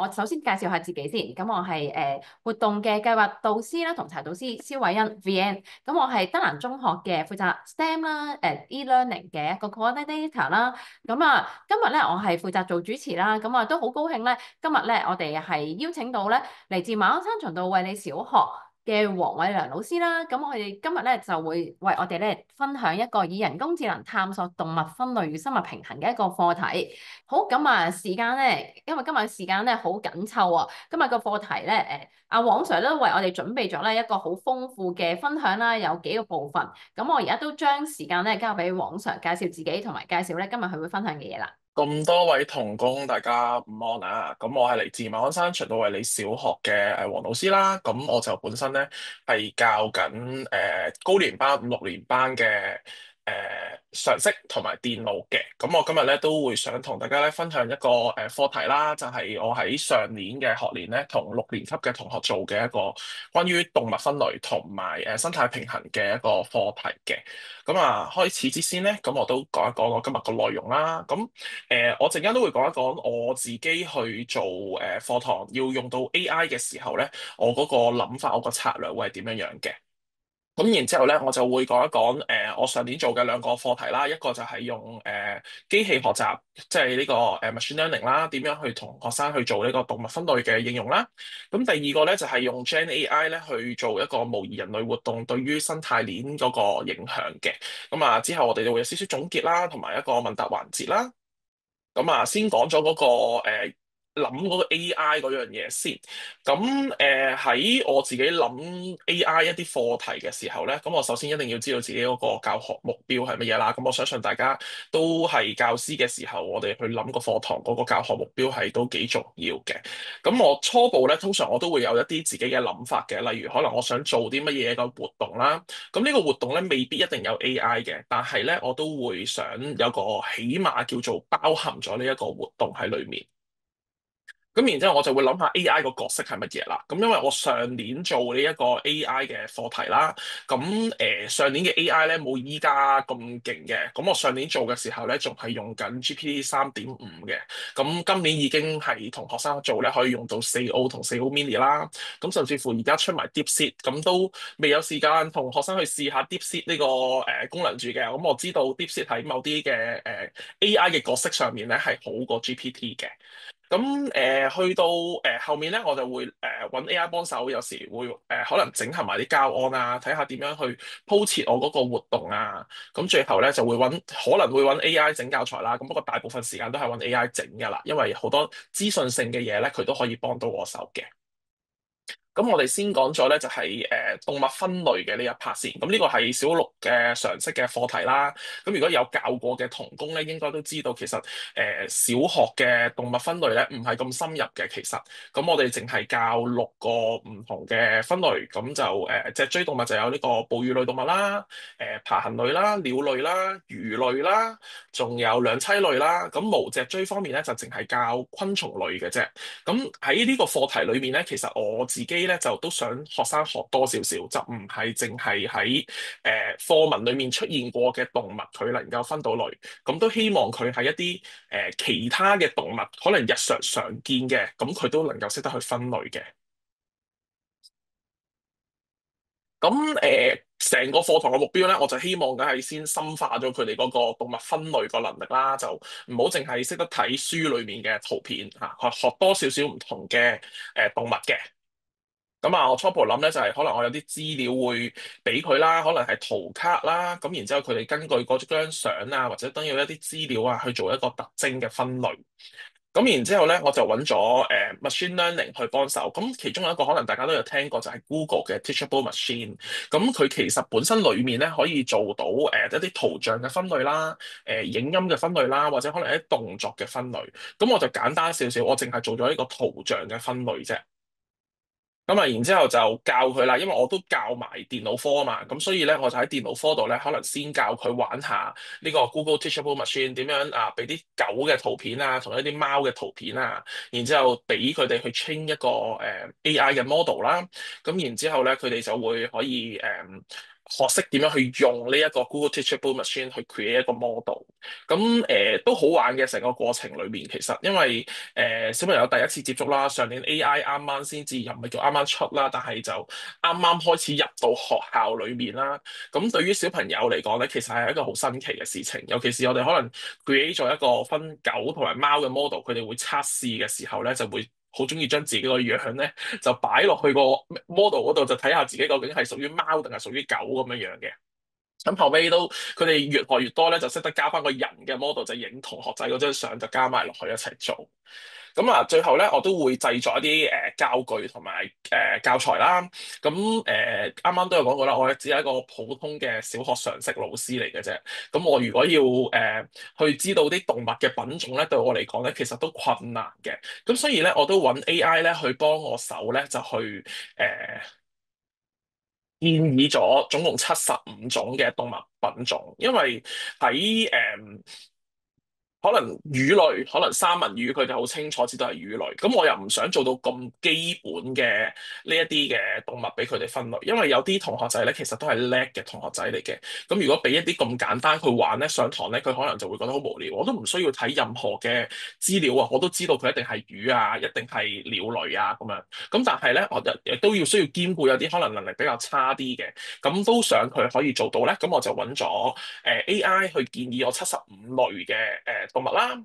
我首先介紹下自己先。咁我係活動嘅計劃導師啦，同齊導師蕭偉恩 VN。咁我係德蘭中學嘅負責 STEM 啦，e-learning 嘅一個 coordinator 啦。咁啊，今日咧我係負責做主持啦。咁啊都好高興咧，今日咧我哋係邀請到咧嚟自馬鞍山循道衛理小學嘅黃偉良老師啦。咁我哋今日咧就會為我哋咧分享一個以人工智能探索動物分類與生物平衡嘅一個課題。好，咁啊，時間咧，因為今日時間咧好緊湊啊。今日個課題咧，阿黃 Sir 都為我哋準備咗咧一個好豐富嘅分享啦，有幾個部分。咁我而家都將時間咧交俾黃 Sir 介紹自己，同埋介紹咧今日佢會分享嘅嘢啦。咁多位同工，大家午安啊！咁我係嚟自馬鞍山循道衛理小學嘅黃老師啦。咁我就本身咧係教緊高年班五六年班嘅常識同埋電腦嘅。咁我今日咧都會想同大家咧分享一個課題啦，就係我喺上年嘅學年咧同六年級嘅同學做嘅一個關於動物分類同埋生態平衡嘅一個課題嘅。咁啊，開始之先咧，咁我都講一講我今日個內容啦。咁我陣間都會講一講我自己去做課堂要用到 AI 嘅時候咧，我嗰個諗法，我個策略會係點樣樣嘅。咁然之後咧，我就會講一講我上年做嘅兩個課題啦，一個就係用機器學習，即係呢個machine learning 啦，點樣去同學生去做呢個動物分類嘅應用啦。咁第二個咧就係用 Gen AI 咧去做一個模擬人類活動對於生態鏈嗰個影響嘅。咁啊，之後我哋就會有少少總結啦，同埋一個問答環節啦。咁啊，先講咗嗰個諗嗰個 AI 嗰樣嘢先。咁喺我自己諗 AI 一啲課題嘅時候咧，咁我首先一定要知道自己嗰個教學目標係乜嘢啦。咁我相信大家都係教師嘅時候，我哋去諗個課堂嗰個教學目標係都幾重要嘅。咁我初步咧，通常我都會有一啲自己嘅諗法嘅，例如可能我想做啲乜嘢嘅活動啦。咁呢個活動咧未必一定有 AI 嘅，但係咧我都會想有個起碼叫做包含咗呢一個活動喺裏面。咁然之後我就會諗下 AI 個角色係乜嘢啦。咁因為我上年做呢一個 AI 嘅課題啦，咁上年嘅 AI 咧冇依家咁勁嘅。咁我上年做嘅時候咧，仲係用緊 GPT 3.5嘅。咁今年已經係同學生做咧，可以用到4O 同4O Mini 啦。咁甚至乎而家出埋 DeepSeek，咁都未有時間同學生去試下 DeepSeek 呢個功能住嘅。咁我知道 DeepSeek 喺某啲嘅AI 嘅角色上面咧係好過 GPT 嘅。咁去到後面咧，我就會揾 AI 幫手，有時會可能整合埋啲教案啊，睇下點樣去鋪設我嗰個活動啊。咁最後咧就會可能會揾 AI 整教材啦。咁不過大部分時間都係揾 AI 整㗎啦，因為好多資訊性嘅嘢咧，佢都可以幫到我手嘅。咁我哋先講咗咧，就係動物分類嘅呢一 part 先。咁呢個係小六嘅常識嘅課題啦。咁如果有教過嘅同工咧，應該都知道其實小學嘅動物分類咧唔係咁深入嘅。其實咁我哋淨係教6個唔同嘅分類。咁就脊椎動物就有呢個哺乳類動物啦、爬行類啦、鳥類啦、魚類啦，仲有兩棲類啦。咁無脊椎方面咧就淨係教昆蟲類嘅啫。咁喺呢個課題裏面咧，其實我自己咧就都想學生學多少少，就唔係淨係喺課文裏面出現過嘅動物，佢能夠分到類，咁都希望佢係一啲其他嘅動物，可能日常常見嘅，咁佢都能夠識得去分類嘅。咁成個課堂嘅目標咧，我就希望梗係先深化咗佢哋嗰個動物分類個能力啦，就唔好淨係識得睇書裏面嘅圖片嚇，學多少少唔同嘅動物嘅。咁啊，我初步諗咧就係可能我有啲資料會俾佢啦，可能係圖卡啦，咁然之後佢哋根據嗰張相啊，或者登有一啲資料啊，去做一個特徵嘅分類。咁然之後咧，我就揾咗machine learning 去幫手。咁其中有一個可能大家都有聽過，就係 Google 嘅 Teachable Machine。咁佢其實本身裡面咧可以做到一啲圖像嘅分類啦、影音嘅分類啦，或者可能一啲動作嘅分類。咁我就簡單少少，我淨係做咗呢個圖像嘅分類啫。咁啊，然之後就教佢啦，因為我都教埋電腦科啊嘛，咁所以咧我就喺電腦科度咧，可能先教佢玩下呢個 Google Teachable Machine 點樣啊，俾啲狗嘅圖片啊，同一啲貓嘅圖片啊，然之後俾佢哋去 train 一個AI 嘅 model 啦，咁然之後咧佢哋就會可以學識點樣去用呢一個 Google Teachable Machine 去 create 一個 model。咁都好玩嘅成個過程裏面，其實因為小朋友第一次接觸啦，上年 AI 啱啱先至又唔係叫啱啱出啦，但係就啱啱開始入到學校裏面啦。咁對於小朋友嚟講咧，其實係一個好新奇嘅事情，尤其是我哋可能 create 咗一個分狗同埋貓嘅 model，佢哋會測試嘅時候咧，就會好中意將自己個樣咧就擺落去個 model 嗰度，就睇下自己究竟係屬於貓定係屬於狗咁樣樣嘅。咁後尾都佢哋越學越多咧，就識得加翻個人嘅 model，就影同學仔嗰張相，就加埋落去一齊做。咁啊，最後咧我都會製作一啲教具同埋教材啦。咁啱啱都有講過啦，我只係一個普通嘅小學常識老師嚟嘅啫。咁我如果要去知道啲動物嘅品種咧，對我嚟講咧，其實都困難嘅。咁所以咧，我都揾 AI 咧去幫我手咧，就去建議咗總共75種嘅動物品種，因為喺可能魚類，可能三文魚，佢哋好清楚知道係魚類。咁我又唔想做到咁基本嘅呢一啲嘅動物俾佢哋分類，因為有啲同學仔咧其實都係叻嘅同學仔嚟嘅。咁如果俾一啲咁簡單去玩咧，上堂咧佢可能就會覺得好無聊。我都唔需要睇任何嘅資料啊，我都知道佢一定係魚啊，一定係鳥類啊咁樣。咁但係咧，我亦都要需要兼顧有啲可能能力比較差啲嘅，咁都想佢可以做到咧。咁我就揾咗AI 去建議我75類嘅動物啦。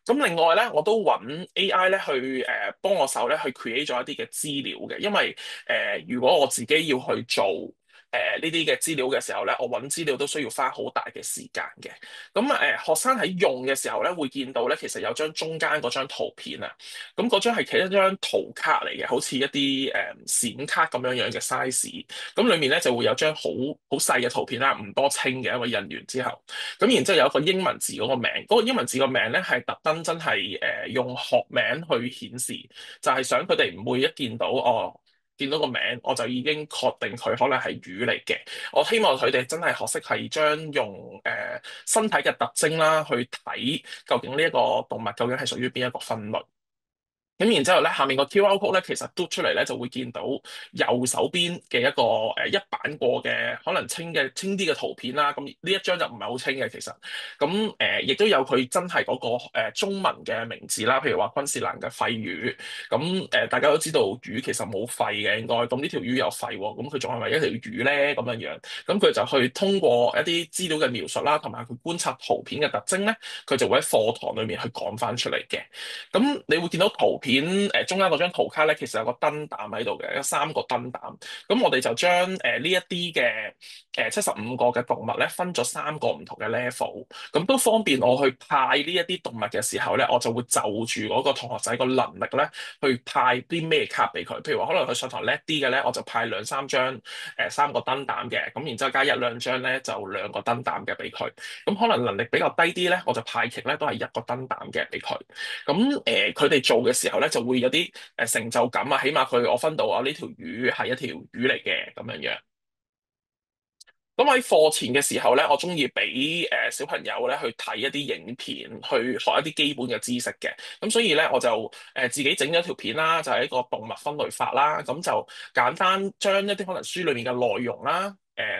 咁另外咧，我都揾 AI 咧去幫我手咧去 create 咗一啲嘅資料嘅，因為如果我自己要去做呢啲嘅資料嘅時候咧，我揾資料都需要花好大嘅時間嘅。咁學生喺用嘅時候咧，會見到咧，其實有張中間嗰張圖片啊，咁嗰張係其實一張圖卡嚟嘅，好似一啲閃卡咁樣樣嘅 size。咁裡面咧就會有張好細嘅圖片啦，唔多清嘅，因為印完之後。咁然之後有一個英文字嗰個名，嗰個英文字個名咧係特登真係用學名去顯示，就係想佢哋唔會一見到見到個名我就已經確定佢可能係魚嚟嘅。我希望佢哋真係學識係將用身體嘅特徵啦去睇究竟呢一個動物究竟係屬於邊一個分類。咁然之後咧，下面個 QR code 咧，其實嘟出嚟咧就會見到右手邊嘅一個一版過嘅可能清啲嘅圖片啦。咁呢一張就唔係好清嘅其實。咁亦都有佢真係嗰個中文嘅名字啦，譬如話昆士蘭嘅肺魚。咁大家都知道魚其實冇肺嘅應該，咁呢條魚有肺喎，咁佢仲係咪一條魚咧咁樣樣？咁佢就去通過一啲資料嘅描述啦，同埋佢觀察圖片嘅特徵咧，佢就會喺課堂裏面去講翻出嚟嘅。咁你會見到圖片中間嗰張圖卡咧，其實有個燈膽喺度嘅，有3個燈膽。咁我哋就將呢一啲嘅75個嘅動物咧，分咗3個唔同嘅 level。咁都方便我去派呢一啲動物嘅時候咧，我就會就住嗰個同學仔個能力咧，去派啲咩卡俾佢。譬如話可能佢上堂叻啲嘅咧，我就派2、3張3個燈膽嘅。咁然之後加1、2張咧，就2個燈膽嘅俾佢。咁可能能力比較低啲咧，我就派極咧都係1個燈膽嘅俾佢。咁佢哋做嘅時候咧，就會有啲成就感啊，起碼我分到啊呢條魚係一條魚嚟嘅咁樣樣。咁喺課前嘅時候咧，我中意俾小朋友咧去睇一啲影片，去學一啲基本嘅知識嘅。咁所以咧，我就自己整咗條片啦，就係一個動物分類法啦。咁就簡單將一啲可能書裡面嘅內容啦。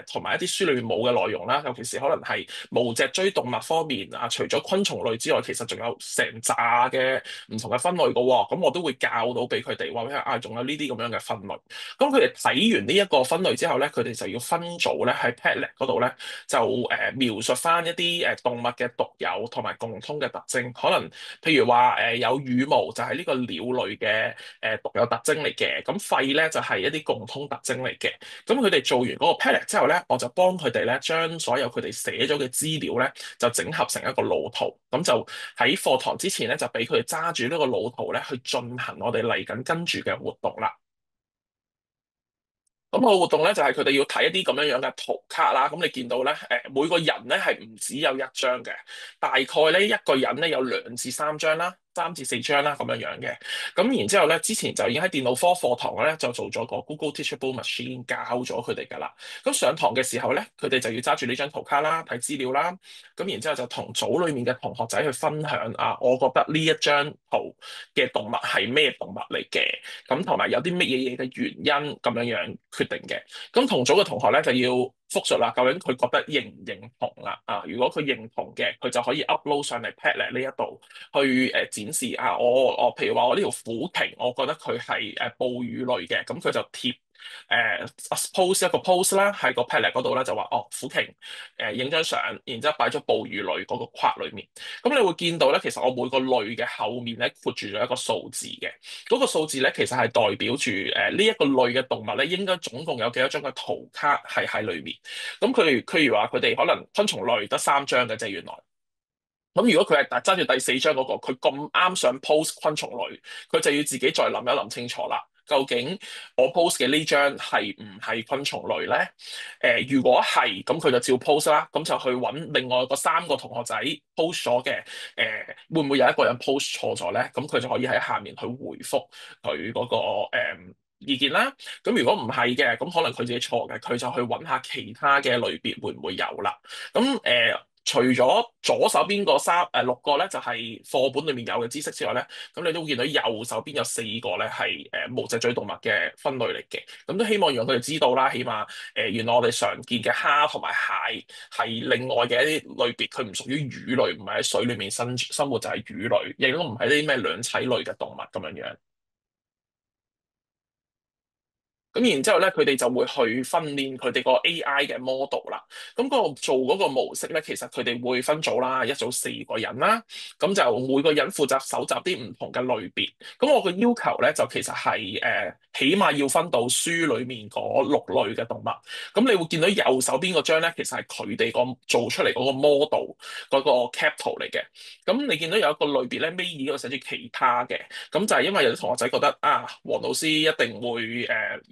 同埋一啲書裏面冇嘅內容啦，尤其是可能係無脊椎動物方面啊，除咗昆蟲類之外，其實仲有成扎嘅唔同嘅分類嘅喎。咁我都會教到俾佢哋話俾佢啊，仲有呢啲咁樣嘅分類。咁佢哋睇完呢一個分類之後咧，佢哋就要分組咧喺 Padlet 嗰度咧，就描述翻一啲動物嘅獨有同埋共通嘅特徵。可能譬如話有羽毛就係呢個鳥類嘅獨有特徵嚟嘅，咁肺咧就係一啲共通特徵嚟嘅。咁佢哋做完嗰個 Padlet 之後咧，我就幫佢哋咧將所有佢哋寫咗嘅資料咧，就整合成一個腦圖。咁就喺課堂之前咧，就俾佢哋揸住呢個腦圖咧，去進行我哋嚟緊跟住嘅活動啦。咁個活動咧就係佢哋要睇一啲咁樣樣嘅圖卡啦。咁你見到咧，每個人咧係唔只有一張嘅，大概咧一個人咧有2至3張啦。3至4張啦咁樣樣嘅。咁然之後咧，之前就已經喺電腦科課堂咧就做咗個 Google Teachable Machine 教咗佢哋㗎啦。咁上堂嘅時候咧，佢哋就要揸住呢張圖卡啦，睇資料啦。咁然之後就同組裡面嘅同學仔去分享啊，我覺得呢一張圖嘅動物係咩動物嚟嘅？咁同埋有啲乜嘢嘢嘅原因咁樣樣決定嘅。咁同組嘅同學咧就要複述啦，究竟佢覺得認唔認同啦？如果佢認同嘅，佢就可以 upload 上嚟 Padlet 呢一度去展示我譬如話我呢條虎鯨，我覺得佢係哺乳類嘅，咁佢就貼post 一個 post 啦，喺個 Padlet 嗰度咧就話虎鯨影張相，然之後擺咗哺乳類嗰個框裏面。咁你會見到咧，其實我每個類嘅後面咧括住咗一個數字嘅，嗰個數字咧其實係代表住呢一個類嘅動物咧應該總共有幾多張嘅圖卡係喺裏面。咁佢譬如話佢哋可能昆蟲類得3張嘅啫，原來。咁如果佢係揸住第4張嗰個，佢咁啱想 post 昆蟲類，佢就要自己再諗一諗清楚啦。究竟我 post 嘅呢張係唔係昆蟲類咧？如果係，咁佢就照 post 啦。咁就去揾另外嗰3個同學仔 post 咗嘅，會唔會有一個人 post 錯咗咧？咁佢就可以喺下面去回覆佢嗰個意見啦。咁如果唔係嘅，咁可能佢自己錯嘅，佢就去揾下其他嘅類別會唔會有啦。咁除咗左手邊個6個咧，就係課本裏面有嘅知識之外咧，咁你都會見到右手邊有4個咧係無脊椎動物嘅分類嚟嘅。咁都希望讓佢哋知道啦，起碼原來我哋常見嘅蝦同埋蟹係另外嘅一啲類別，佢唔屬於魚類，唔係喺水裏面生活就係魚類，亦都唔係啲咩兩棲類嘅動物咁樣樣。咁然之後咧，佢哋就會去訓練佢哋個 AI 嘅 model 啦。咁個做嗰個模式咧，其實佢哋會分組啦，一組4個人啦。咁就每個人負責搜集啲唔同嘅類別。咁我嘅要求咧，就其實係起碼要分到書裡面嗰6類嘅動物。咁你會見到右手邊嗰張咧，其實係佢哋個做出嚟嗰個 model 嗰個 cap 圖嚟嘅。咁你見到有一個類別咧，尾二嗰度寫住其他嘅。咁就係因為有啲同學仔覺得黃老師一定會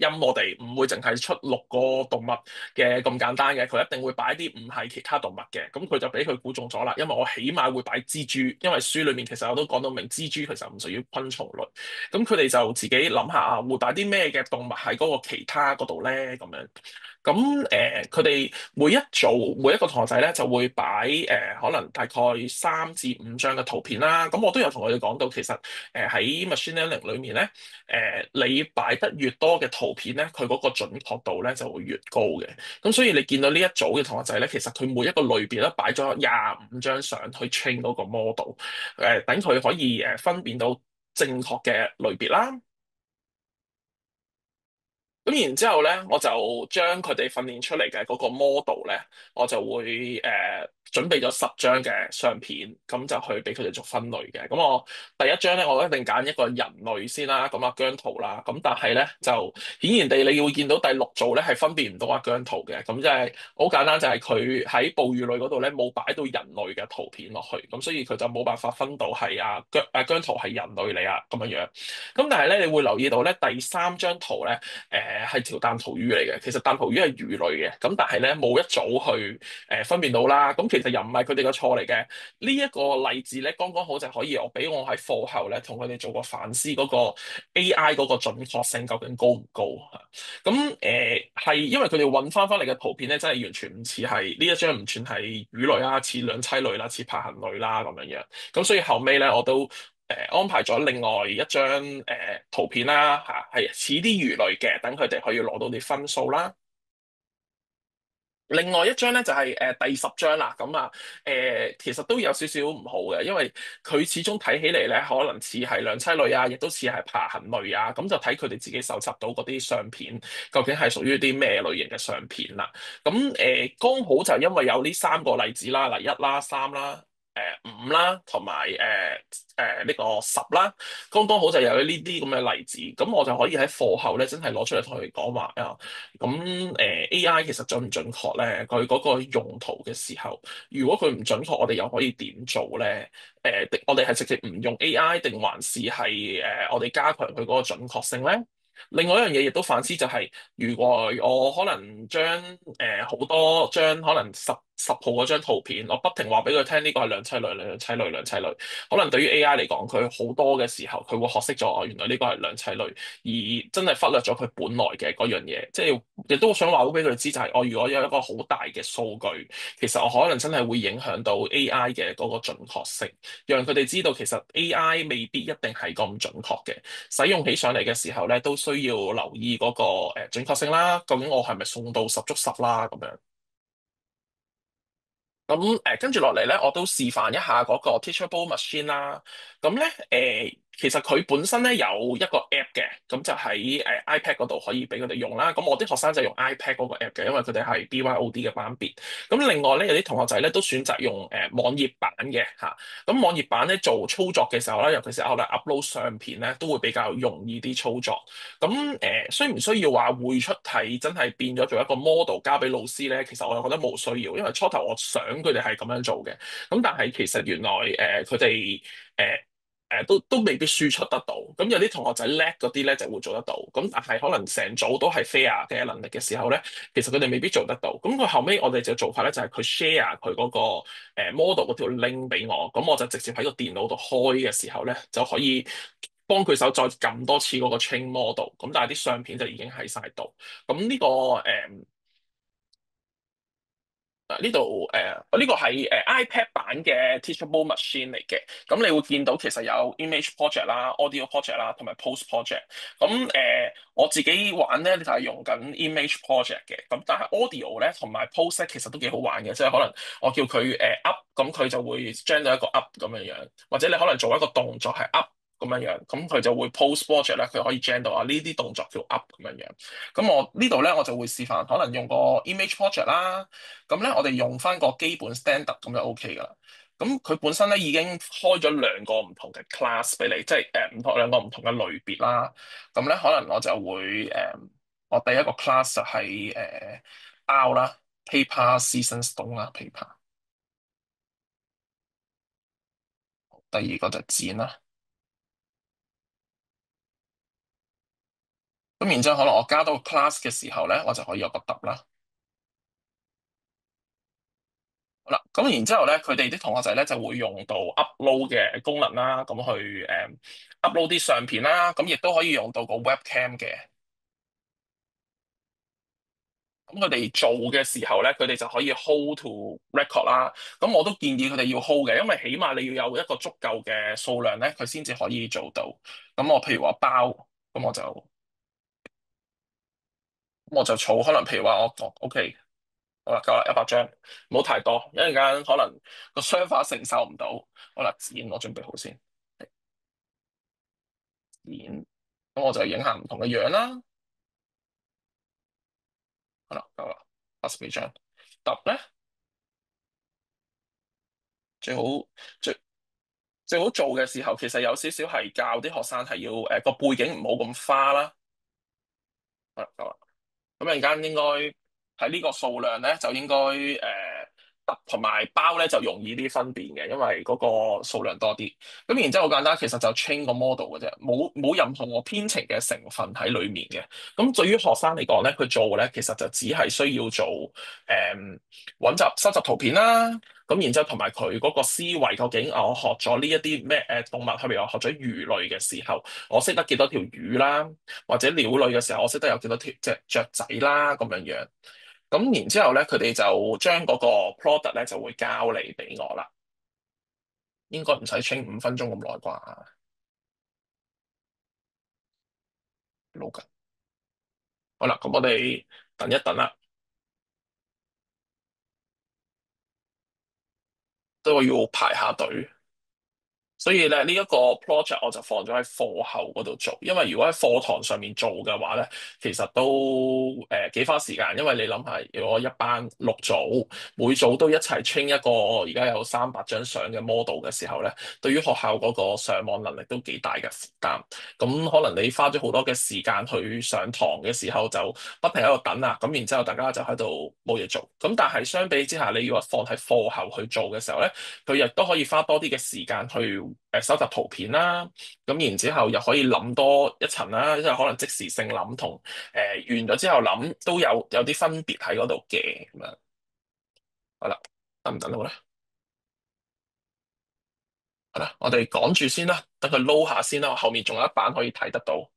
陰我哋，唔會淨係出6個動物嘅咁簡單嘅，佢一定會擺啲唔係其他動物嘅。咁佢就俾佢估中咗啦，因為我起碼會擺蜘蛛，因為書裡面其實我都講到明蜘蛛其實唔屬於昆蟲類。咁佢哋就自己諗下會擺啲咩嘅動物喺嗰個其他嗰度咧咁樣。咁佢哋每一組每一個同學仔咧就會擺可能大概3至5張嘅圖片啦。咁我都有同佢哋講到，其實喺 machine learning 裏面咧，你擺得越多嘅圖片咧，佢嗰個準確度咧就會越高嘅。咁所以你見到呢一組嘅同學仔咧，其實佢每一個類別咧擺咗25張相去 train 嗰個 model，等佢可以分辨到正確嘅類別啦。咁然之後咧，我就將佢哋訓練出嚟嘅嗰個 model 咧，我就會準備咗10張嘅相片，咁就去俾佢哋做分類嘅。咁我第一張咧，我一定揀一個人類先啦，咁姜濤啦。咁但係咧就顯然地，你會見到第6組咧係分辨唔到姜濤嘅。咁即係好簡單，就係佢喺哺乳類嗰度咧冇擺到人類嘅圖片落去，咁所以佢就冇辦法分到係姜濤係人類嚟啊咁樣樣。咁但係咧，你會留意到咧第3張圖咧。係條彈塗魚嚟嘅，其實彈塗魚係魚類嘅，咁但係咧冇一組去分辨到啦。咁其實又唔係佢哋嘅錯嚟嘅。呢一個例子咧，剛剛好就可以俾我喺課後咧同佢哋做個反思，嗰個 AI 嗰個準確性究竟高唔高嚇？咁係因為佢哋揾翻嚟嘅圖片咧，真係完全唔似係呢一張，唔算係魚類啦，似兩棲類啦，似爬行類啦咁樣樣。咁所以後尾咧我都安排咗另外一張圖片啦，係似啲魚類嘅，等佢哋可以攞到啲分數啦。另外一張咧就係第10張啦，咁其實都有少少唔好嘅，因為佢始終睇起嚟咧可能似係兩棲類啊，亦都似係爬行類啊，咁就睇佢哋自己搜集到嗰啲相片，究竟係屬於啲咩類型嘅相片啦。咁剛好就因為有呢3個例子啦，嗱1啦、3啦、5啦，同埋呢個10啦，剛剛好就有呢啲咁嘅例子，咁我就可以喺課後咧真係攞出嚟同佢哋講話啊。咁AI 其實準唔準確咧？佢嗰個用途嘅時候，如果佢唔準確，我哋又可以點做咧？我哋係直接唔用 AI，定還是係我哋加強佢嗰個準確性咧？另外一樣嘢亦都反思就係、如果我可能將好多張可能10號嗰張圖片，我不停話俾佢聽呢個係兩棲類、兩棲類、兩棲類。可能對於 AI 嚟講，佢好多嘅時候，佢會學識咗原來呢個係兩棲類，而真係忽略咗佢本來嘅嗰樣嘢。即係亦都想話俾佢哋知，就係我如果有一個好大嘅數據，其實我可能真係會影響到 AI 嘅嗰個準確性，讓佢哋知道其實 AI 未必一定係咁準確嘅。使用起上嚟嘅時候咧，都需要留意嗰個準確性啦。究竟我係咪送到十足十啦？咁樣。咁跟住落嚟咧，我都示範一下嗰個 Teachable Machine 啦。咁咧其實佢本身咧有一個 app 嘅，咁就喺iPad 嗰度可以俾佢哋用啦。咁我啲學生就用 iPad 嗰個 app 嘅，因為佢哋係 BYOD 嘅班別。咁另外咧，有啲同學仔咧都選擇用網頁版嘅嚇。咁網頁版咧做操作嘅時候咧，尤其是我哋 upload 相片咧，都會比較容易啲操作。咁需唔需要話匯出題真係變咗做一個 model 交俾老師咧？其實我又覺得冇需要，因為初頭我想佢哋係咁樣做嘅。咁但係其實原來佢哋都未必輸出得到。咁有啲同學仔叻嗰啲咧就會做得到。咁但係可能成組都係 fair 嘅能力嘅時候咧，其實佢哋未必做得到。咁佢後尾我哋就做法咧就係佢 share 佢嗰個model 嗰條 link 俾我，咁我就直接喺個電腦度開嘅時候咧就可以幫佢手再撳多次嗰個 train model。咁但係啲相片就已經喺晒度。咁呢個呢度呢個係iPad 版嘅 Teachable Machine 嚟嘅。咁你會見到其實有 image project 啦、audio project 啦，同埋 post project。咁我自己玩咧就係用緊 image project 嘅。咁但係 audio 咧同埋 post 咧其實都幾好玩嘅，即係可能我叫佢up，咁佢就會 generate 一個 up 咁樣樣，或者你可能做一個動作係 up 咁樣樣，咁佢就會 post project 咧，佢可以 generate 到啊呢啲動作叫 up 咁樣樣。咁我呢度咧我就會示範，可能用個 image project 啦。咁咧，我哋用翻個基本 standard 咁就 OK 噶啦。咁佢本身咧已經開咗兩個唔同嘅 class 俾你，即係唔同兩個唔同嘅類別啦。咁咧，可能我就會我第一個 class 就係包啦，paper season stone 啦，paper。第二個就剪啦。咁然之後，可能我加到個 class 嘅時候咧，我就可以有個揼啦。好啦，咁然之後咧，佢哋啲同學仔咧就會用到 upload 嘅功能啦，咁去upload 啲相片啦，咁亦都可以用到個 webcam 嘅。咁佢哋做嘅時候咧，佢哋就可以 hold to record 啦。咁我都建議佢哋要 hold 嘅，因為起碼你要有一個足夠嘅數量咧，佢先至可以做到。咁我譬如話包，咁我就儲，可能譬如話我 OK。好啦，夠啦，100張，唔好太多，一陣間可能個商法承受唔到。好啦，剪我準備好先，剪，咁我就影下唔同嘅樣啦。好啦，夠啦，80幾張。揼咧，最好最最好做嘅時候，其實有少少係教啲學生係要個背景唔好咁花啦。好啦，夠啦。咁陣間應該喺呢個數量咧，就應該揼同埋包咧就容易啲分辨嘅，因為嗰個數量多啲。咁然之後好簡單，其實就 train 個 model 嘅啫，冇任何編程嘅成分喺裡面嘅。咁對於學生嚟講咧，佢做咧其實就只係需要做揾集收集圖片啦。咁然之後同埋佢嗰個思維，究竟我學咗呢一啲咩動物，譬如我學咗魚類嘅時候，我識得幾多條魚啦？或者鳥類嘅時候，我識得有幾多條隻雀仔啦，咁樣樣。咁然之後咧，佢哋就將嗰個 product 咧就會交嚟俾我啦。應該唔使 train 5分鐘咁耐啩。撈緊。好啦，咁我哋等一等啦，都要排下隊。所以咧，呢一個 project 我就放咗喺課後嗰度做，因為如果喺課堂上面做嘅話咧，其實都幾花時間。因為你諗下，如果一班6組，每組都一齊 train 一個而家有300張相嘅 model 嘅時候咧，對於學校嗰個上網能力都幾大嘅負擔。咁可能你花咗好多嘅時間去上堂嘅時候，就不停喺度等啊。咁然之後大家就喺度冇嘢做。咁但係相比之下，你如果放喺課後去做嘅時候咧，佢亦都可以花多啲嘅時間去收集圖片啦，咁然之後又可以諗多一層啦，即係可能即時性諗同完咗之後諗都有啲分別喺嗰度嘅咁樣。好啦，得唔得到咧？好啦，我哋講住先啦，等佢撈下先啦，我後面仲有一版可以睇得到。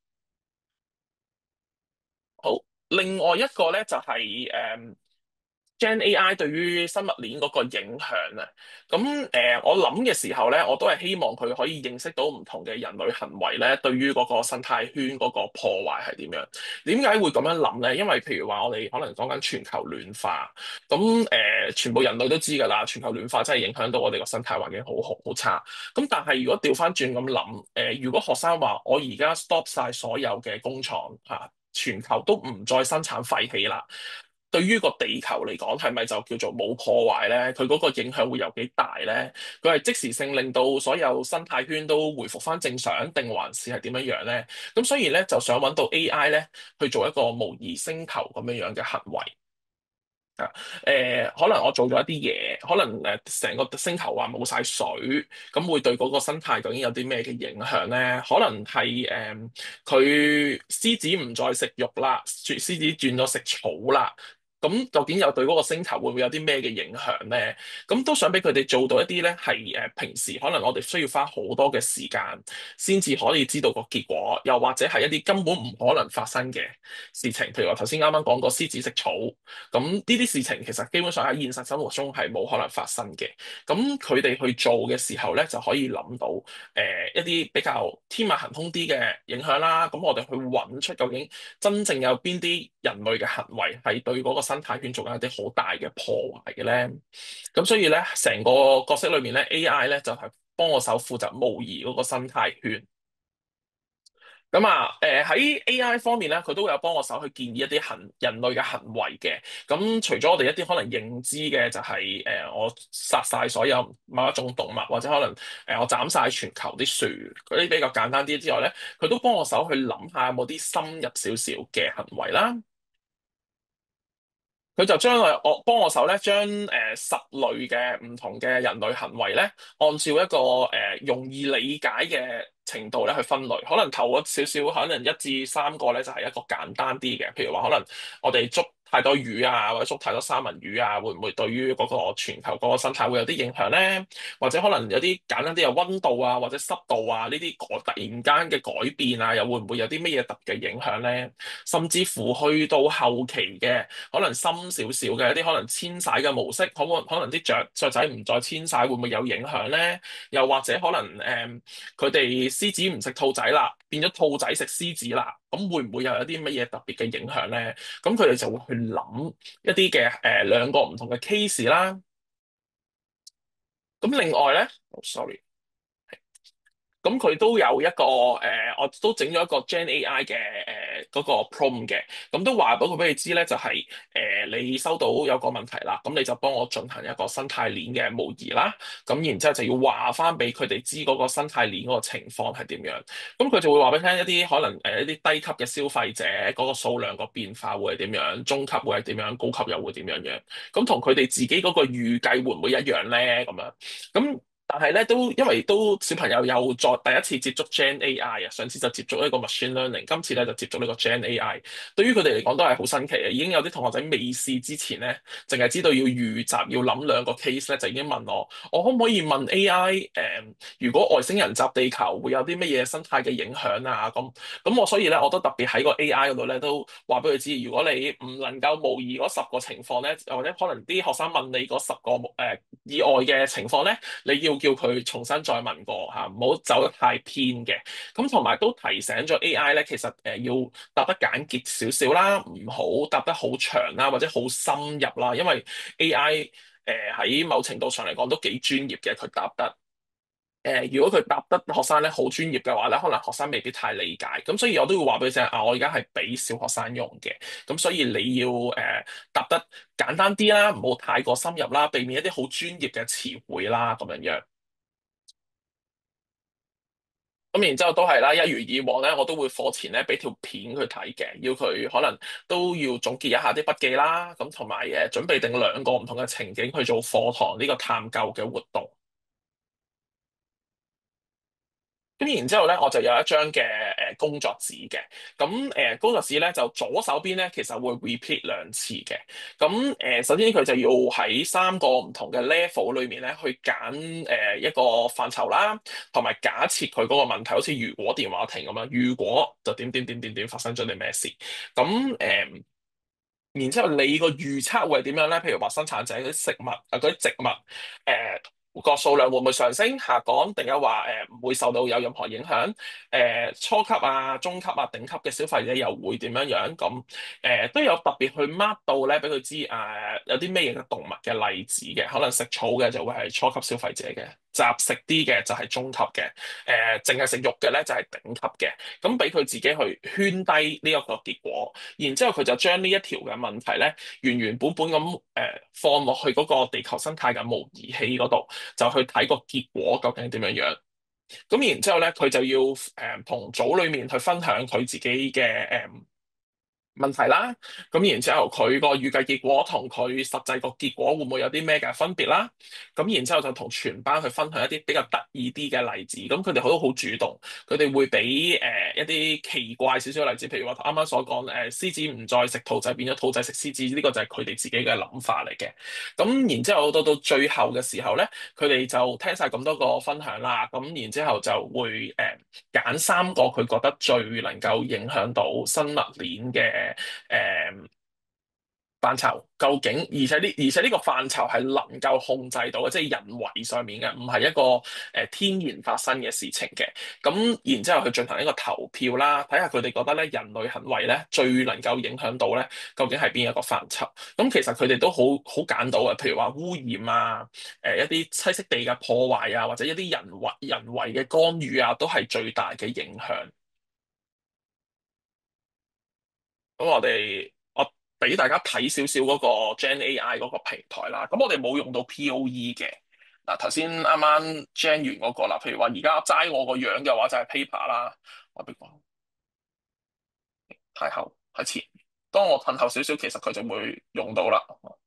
好，另外一個咧就係Gen AI 對於生物鏈嗰個影響啊，咁我諗嘅時候咧，我都係希望佢可以認識到唔同嘅人類行為咧，對於嗰個生態圈嗰個破壞係點樣？點解會咁樣諗咧？因為譬如話我哋可能講緊全球暖化，咁全部人類都知㗎啦，全球暖化真係影響到我哋個生態環境好差。咁但係如果調翻轉咁諗，如果學生話我而家 stop 晒所有嘅工廠嚇，全球都唔再生產廢氣啦。對於個地球嚟講，係咪就叫做冇破壞咧？佢嗰個影響會有幾大咧？佢係即時性令到所有生態圈都回復翻正常，定還是係點樣樣咧？咁所以咧就想揾到 AI 咧去做一個模擬星球咁樣樣嘅行為。啊，可能我做咗一啲嘢，可能成個星球話冇晒水，咁會對嗰個生態究竟有啲咩嘅影響咧？可能係佢獅子唔再食肉啦，獅子轉咗食草啦。咁究竟又對嗰個星球會唔會有啲咩嘅影響咧？咁都想俾佢哋做到一啲咧，係平時可能我哋需要花好多嘅時間先至可以知道個結果，又或者係一啲根本唔可能發生嘅事情，譬如話頭先啱啱講過獅子食草。咁呢啲事情其實基本上喺現實生活中係冇可能發生嘅。咁佢哋去做嘅時候咧，就可以諗到一啲比較天馬行空啲嘅影響啦。咁我哋去揾出究竟真正有邊啲人類嘅行為係對嗰個生態圈做緊一啲好大嘅破壞嘅咧。咁所以咧，成個角色裏面咧，AI 咧就係幫我手負責模擬嗰個生態圈。咁啊，喺 AI 方面咧，佢都會有幫我手去建議一啲人類嘅行為嘅。咁除咗我哋一啲可能認知嘅，就係我殺晒所有某一種動物，或者可能我斬晒全球啲樹，嗰啲比較簡單啲之外咧，佢都幫我手去諗下有冇啲深入少少嘅行為啦。佢就將我幫我手咧，將10類嘅唔同嘅人類行為咧，按照一個容易理解嘅程度咧去分類。可能頭嗰少少，可能1至3個咧就係一個簡單啲嘅，譬如話可能我哋捉太多魚啊，或者捉太多三文魚啊，會唔會對於嗰個全球嗰個生態會有啲影響咧？或者可能有啲簡單啲嘅溫度啊，或者濕度啊，呢啲突然間嘅改變啊，又會唔會有啲乜嘢特別嘅影響咧？甚至乎去到後期嘅。可能深少少嘅一啲可能遷徙嘅模式，可能啲雀仔唔再遷徙，會唔會有影響咧？又或者可能佢哋獅子唔食兔仔啦，變咗兔仔食獅子啦，咁會唔會又有啲乜嘢特別嘅影響咧？咁佢哋就會去諗一啲嘅兩個唔同嘅 case 啦。咁另外咧，sorry。咁佢都有一個我都整咗一個 Gen AI 嘅嗰個 prompt 嘅，咁都話到佢俾你知咧，就係你收到有個問題啦，咁你就幫我進行一個生態鏈嘅模擬啦，咁然之後就要話翻俾佢哋知嗰個生態鏈嗰個情況係點樣，咁佢就會話俾你聽一啲可能一啲低級嘅消費者嗰個數量個變化會係點樣，中級會係點樣，高級又會點樣樣，咁同佢哋自己嗰個預計會唔會一樣咧？咁樣咁。但係咧，都因為都小朋友又再第一次接觸 Gen AI 啊，上次就接觸呢個 machine learning，今次咧就接觸呢個 Gen AI。對於佢哋嚟講都係好新奇嘅，已經有啲同學仔未試之前咧，淨係知道要預習要諗兩個 case 咧，就已經問我可唔可以問 AI 如果外星人襲地球會有啲乜嘢生態嘅影響啊？咁我所以咧，我都特別喺個 AI 嗰度咧都話俾佢知，如果你唔能夠模擬嗰10個情況咧，或者可能啲學生問你嗰10個以外嘅情況咧。你要叫佢重新再問過嚇，唔好走得太偏嘅。咁同埋都提醒咗 AI 咧，其實要答得簡潔少少啦，唔好答得好長啦，或者好深入啦。因為 AI 喺某程度上嚟講都幾專業嘅，佢答得。如果佢答得學生咧好專業嘅話咧，可能學生未必太理解。咁所以我都要話俾佢聽啊，我而家係俾小學生用嘅。咁所以你要答得簡單啲啦，唔好太過深入啦，避免一啲好專業嘅詞彙啦，咁樣樣。咁然之後都係啦，一如以往咧，我都會課前咧俾條片佢睇嘅，要佢可能都要總結一下啲筆記啦，咁同埋準備定2個唔同嘅情景去做課堂呢個探究嘅活動。咁然之後咧，我就有一張嘅工作紙嘅。咁工作紙咧就左手邊咧其實會 repeat 2次嘅。咁首先佢就要喺3個唔同嘅 level 裏面咧去揀一個範疇啦，同埋假設佢嗰個問題，好似如果電話亭咁樣，如果就點點點點點發生咗啲咩事。咁然之後你個預測會係點樣咧？譬如話生產者嗰啲食物啊，嗰啲植物，個數量會唔會上升、下降，定係話唔會受到有任何影響？初級啊、中級啊、頂級嘅消費者又會點樣樣？咁都有特別去 mark 到咧，俾佢知有啲咩嘢嘅動物嘅例子嘅，可能食草嘅就會係初級消費者嘅，雜食啲嘅就係中級嘅，淨係食肉嘅咧就係頂級嘅。咁俾佢自己去圈低呢一個結果。然之後佢就將呢一條嘅問題咧，原原本本咁放落去嗰個地球生態嘅模擬器嗰度，就去睇個結果究竟點樣樣。咁然之後咧，佢就要同組裡面去分享佢自己嘅問題啦，咁然之後佢個預計結果同佢實際個結果會唔會有啲咩嘅分別啦？咁然之後就同全班去分享一啲比較得意啲嘅例子，咁佢哋都好主動，佢哋會俾一啲奇怪少少嘅例子，譬如話啱啱所講獅子唔再食兔仔，變咗兔仔食獅子，呢個就係佢哋自己嘅諗法嚟嘅。咁然之後到最後嘅時候咧，佢哋就聽晒咁多個分享啦，咁然之後就會揀3個佢覺得最能夠影響到生物鏈嘅誒範疇，究竟而且呢個範疇係能夠控制到嘅，即係人為上面嘅，唔係一個天然發生嘅事情嘅。咁然之後去進行一個投票啦，睇下佢哋覺得咧人類行為咧最能夠影響到咧究竟係邊一個範疇。咁其實佢哋都好揀到嘅，譬如話污染啊，一啲棲息地嘅破壞啊，或者一啲人為嘅干預啊，都係最大嘅影響。咁我俾大家睇少少嗰個 Gen AI 嗰個平台啦。咁我哋冇用到 POE 嘅。嗱，頭先啱啱 Gen 完嗰個啦，譬如話而家齋我個樣嘅話就係 Paper 啦。我俾個太後喺前，當我褪後少少，其實佢就會用到啦。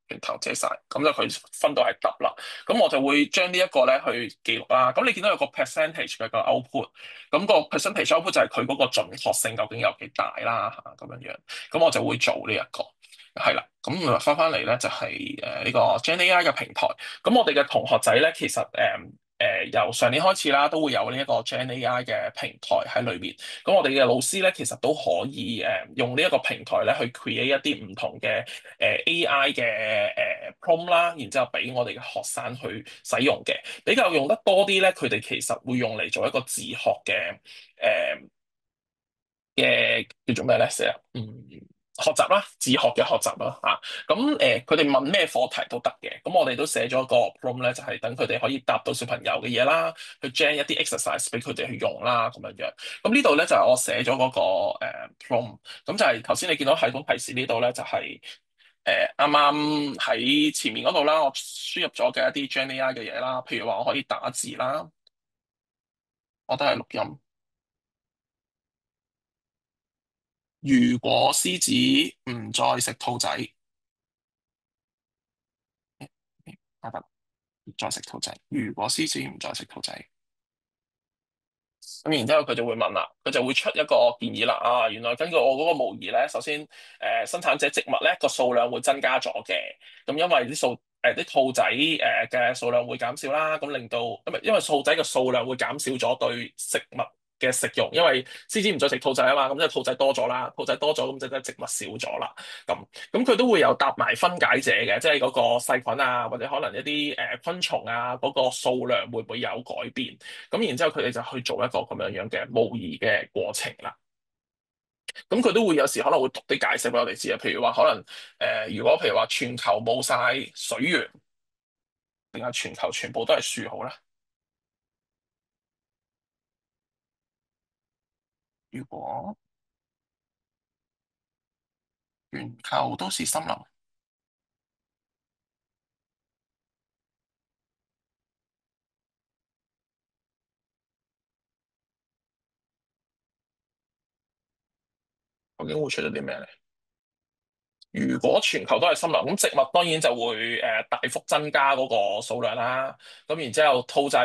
拳頭遮晒，咁就佢分到係得啦。咁我就會將呢一個咧去記錄啦。咁你見到有個 percentage 嘅個 output，咁個 percentage output 就係佢嗰個準確性究竟有幾大啦嚇咁樣樣。咁我就會做呢一個係啦。咁翻嚟咧就係呢個 GenAI 嘅平台。咁我哋嘅同學仔咧其實由上年開始啦，都會有呢一個 GenAI 嘅平台喺裏面。咁我哋嘅老師咧，其實都可以用呢一個平台咧去 create 一啲唔同嘅AI 嘅prompt 啦，然之後俾我哋嘅學生去使用嘅。比較用得多啲咧，佢哋其實會用嚟做一個自學嘅叫做咩咧？成日學習啦，自學嘅學習啦嚇。咁佢哋問咩課題都得嘅。咁我哋都寫咗個 prompt 咧，就係等佢哋可以答到小朋友嘅嘢啦，去 gen 一啲 exercise 俾佢哋去用啦，咁樣樣。咁呢度咧就係我寫咗嗰個prompt。咁就係頭先你見到系統提示呢度咧，就係啱啱喺前面嗰度啦，我輸入咗嘅一啲 Gen AI 嘅嘢啦，譬如話我可以打字啦，我都係錄音。如果獅子唔再食兔仔，得得，唔再食兔仔。如果獅子唔再食兔仔，咁然之後佢就會問啦，佢就會出一個建議啦。啊，原來根據我嗰個模擬咧，首先生產者植物咧個數量會增加咗嘅。咁因為啲兔仔嘅數量會減少啦，咁令到因為兔仔嘅數量會減少咗對食物嘅食用，因為獅子唔再食兔仔啊嘛，咁即係兔仔多咗啦，兔仔多咗咁即係植物少咗啦。咁佢都會有搭埋分解者嘅，即係嗰個細菌啊，或者可能一啲昆蟲啊，嗰個數量會唔會有改變？咁然之後佢哋就去做一個咁樣樣嘅模擬嘅過程啦。咁佢都會有時可能會讀啲解釋俾我哋知啊，譬如話可能如果譬如話全球冇晒水源，定係全球全部都係樹好咧？如果全球都是森林，究竟會出咗啲咩咧？如果全球都係森林，咁植物當然就會大幅增加嗰個數量啦。咁然之後兔仔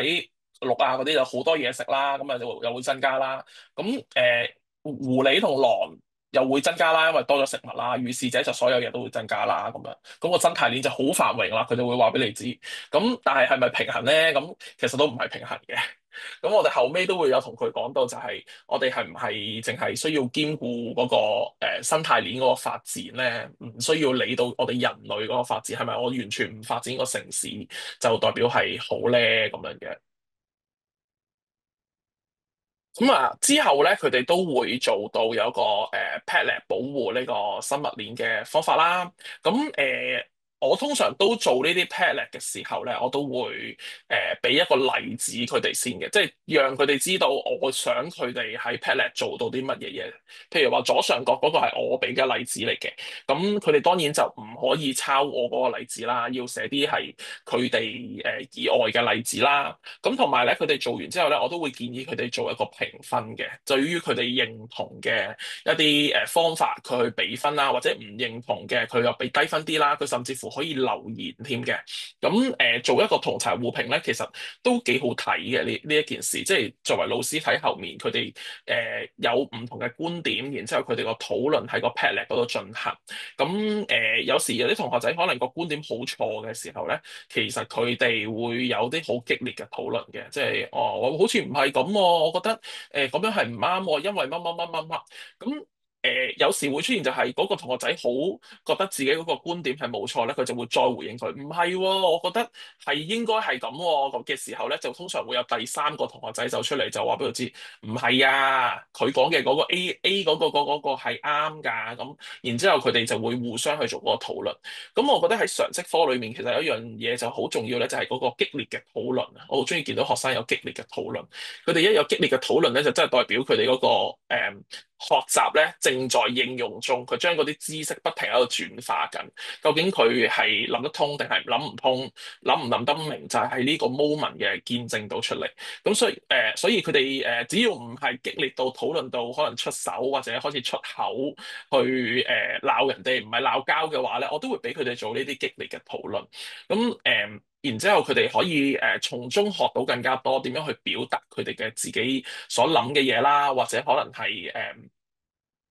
鹿啊嗰啲就好多嘢食啦，咁啊又會增加啦。咁狐狸同狼又會增加啦，因為多咗食物啦。如是者就所有嘢都會增加啦，咁樣咁個生態鏈就好繁榮啦。佢就會話俾你知。咁但係係咪平衡咧？咁其實都唔係平衡嘅。咁我哋後尾都會有同佢講到，就係我哋係唔係淨係需要兼顧嗰個生態鏈嗰個發展咧？唔需要理到我哋人類嗰個發展，係咪我完全唔發展個城市就代表係好咧咁樣嘅？咁啊，之後咧，佢哋都會做到有一個padlock 保護呢個生物鏈嘅方法啦。咁我通常都做呢啲 padlock 嘅時候咧，我都會俾一個例子佢哋先嘅，即係讓佢哋知道我想佢哋喺 padlock 做到啲乜嘢嘢。譬如話左上角嗰個係我俾嘅例子嚟嘅，咁佢哋當然就唔可以抄我嗰個例子啦，要寫啲係佢哋以外嘅例子啦。咁同埋咧，佢哋做完之後咧，我都會建議佢哋做一個評分嘅，對於佢哋認同嘅一啲方法，佢去俾分啦，或者唔認同嘅，佢又俾低分啲啦，佢甚至乎可以留言添嘅。咁做一個同儕互評咧，其實都幾好睇嘅呢一件事，即係作為老師睇後面佢哋有唔同嘅觀點，然之後佢哋個討論喺個 Padlet 嗰度進行。咁有時有啲同學仔可能個觀點好錯嘅時候咧。其實佢哋會有啲好激烈嘅討論嘅，即係我好似唔係咁喎，我覺得咁樣係唔啱喎，因為乜乜乜乜乜咁有時會出現就係嗰個同學仔好覺得自己嗰個觀點係冇錯咧，佢就會再回應佢，唔係喎，我覺得係應該係咁喎咁嘅時候咧，就通常會有第三個同學仔走出嚟就話俾佢知，唔係啊，佢講嘅嗰個 A 嗰個係啱㗎，咁然之後佢哋就會互相去做嗰個討論。咁我覺得喺常識科裏面，其實有一樣嘢就好重要咧，就係嗰個激烈嘅討論啊！我好中意見到學生有激烈嘅討論，佢哋一有激烈嘅討論咧，就真係代表佢哋嗰個學習咧正在應用中，佢將嗰啲知識不停喺度轉化緊。究竟佢係諗得通定係諗唔通，諗唔諗得明，就係喺呢個 moment 嘅見證到出嚟。咁所以佢哋只要唔係激烈到討論到可能出手或者開始出口去鬧人哋，唔係鬧交嘅話咧，我都會俾佢哋做呢啲激烈嘅討論。咁然之後佢哋可以從中學到更加多點樣去表達佢哋嘅自己所諗嘅嘢啦，或者可能係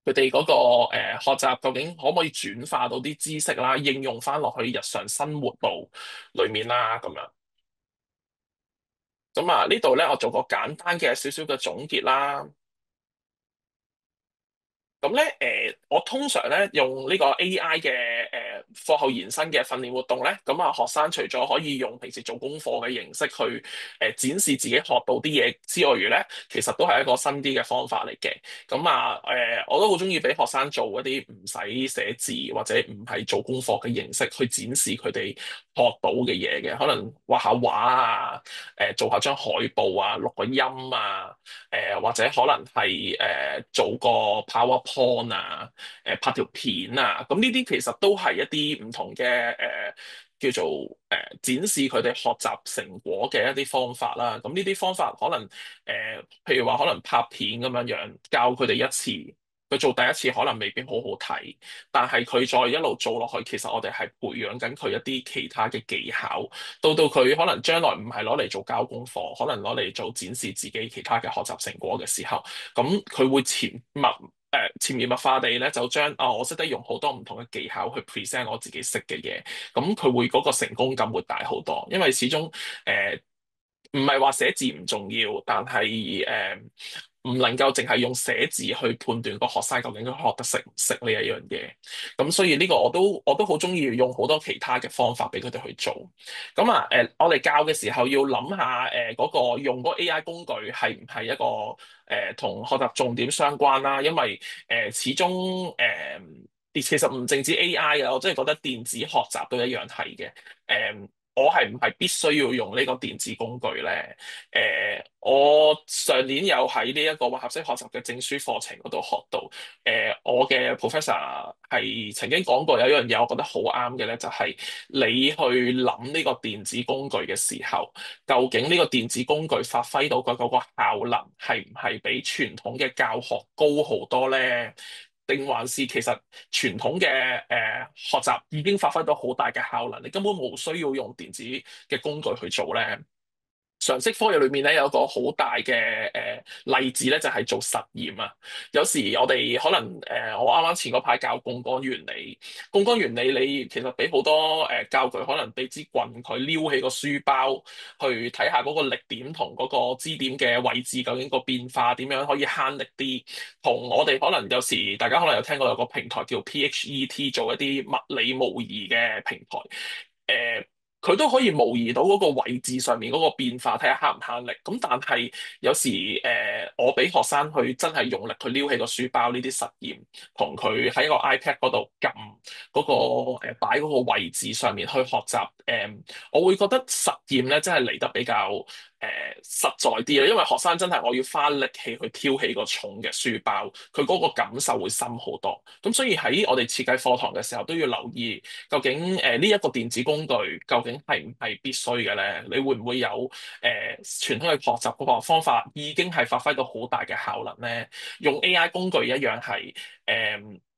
佢哋嗰個學習究竟可唔可以轉化到啲知識啦，應用翻落去日常生活度裡面啦，咁樣。咁啊，呢度咧我做個簡單嘅少少嘅總結啦。咁咧，我通常咧用呢個 AI 嘅課後延伸嘅訓練活動咧，咁啊學生除咗可以用平時做功課嘅形式去展示自己學到啲嘢之外，咧其實都係一個新啲嘅方法嚟嘅。咁啊，我都好中意俾學生做一啲唔使寫字或者唔係做功課嘅形式去展示佢哋學到嘅嘢嘅，可能畫下畫啊，做下張海報啊，錄個音啊。或者可能係做個 PowerPoint 啊，拍條片啊，咁呢啲其實都係一啲唔同嘅叫做展示佢哋學習成果嘅一啲方法啦。咁呢啲方法可能譬如話可能拍片咁樣樣教佢哋一次。佢做第一次可能未必好好睇，但係佢再一路做落去，其實我哋係培養緊佢一啲其他嘅技巧，到佢可能將來唔係攞嚟做交功課，可能攞嚟做展示自己其他嘅學習成果嘅時候，咁佢會潛移默化地咧就將我識得用好多唔同嘅技巧去 present 我自己識嘅嘢，咁佢會嗰個成功感會大好多，因為始終唔係話寫字唔重要，但係唔能夠淨係用寫字去判斷個學生究竟佢學得識唔識呢一樣嘢。咁所以呢個我都好中意用好多其他嘅方法俾佢哋去做。咁啊我哋教嘅時候要諗下嗰個用嗰個 AI 工具係唔係一個同學習重點相關啦，因為始終其實唔淨止 AI 啊，我真係覺得電子學習都一樣係嘅。我係唔係必須要用呢個電子工具咧？我上年有喺呢一個混合式學習嘅證書課程嗰度學到，我嘅 professor 係曾經講過有一樣嘢，我覺得好啱嘅咧，就係你去諗呢個電子工具嘅時候，究竟呢個電子工具發揮到嘅嗰個效能係唔係比傳統嘅教學高好多咧？定還是其實傳統嘅學習已經發揮到好大嘅效能，你根本冇需要用電子嘅工具去做咧？常識科嘅裏面咧有一個好大嘅例子咧，就係做實驗啊。有時我哋可能我啱啱前嗰排教槓桿原理，槓桿原理你其實俾好多教具，可能俾支棍佢撩起個書包，去睇下嗰個力點同嗰個支點嘅位置究竟個變化點樣可以慳力啲。同我哋可能有時大家可能有聽過有個平台叫 PHET 做一啲物理模擬嘅平台。誒，佢都可以模擬到嗰個位置上面嗰個變化，睇下慳唔慳力。咁但係有時我俾學生去真係用力去撩起個書包呢啲實驗，同佢喺個 iPad 嗰度撳嗰個擺嗰個位置上面去學習。我會覺得實驗咧真係嚟得比較實在啲啦，因為學生真係我要花力氣去挑起個重嘅書包，佢嗰個感受會深好多。咁所以喺我哋設計課堂嘅時候都要留意。究竟呢一個電子工具究竟係唔係必須嘅咧？你會唔會有傳統嘅學習嗰個方法已經係發揮到好大嘅效能咧？用 AI 工具一樣係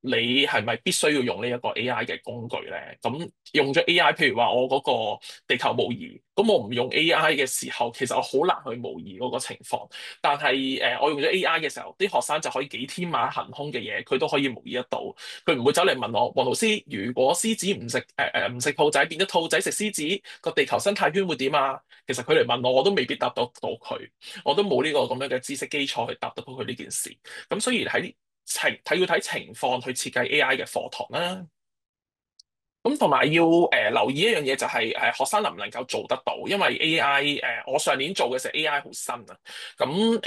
你係咪必須要用呢一個 AI 嘅工具咧？咁用咗 AI，譬如話我嗰個地球模擬，咁我唔用 AI 嘅時候，其實我好難去模擬嗰個情況。但係我用咗 AI 嘅時候，啲學生就可以幾天馬行空嘅嘢，佢都可以模擬得到。佢唔會走嚟問我，黃老師，如果獅子唔食兔仔，變咗兔仔食獅子，個地球生態圈會點啊？其實佢嚟問我，我都未必答得到佢，我都冇呢個咁樣嘅知識基礎去答得到佢呢件事。咁所以喺要睇情況去設計 AI 嘅課堂啦。咁同埋要留意一樣嘢就係學生能唔能夠做得到，因為 AI 我上年做嘅時候 AI 好新啊，咁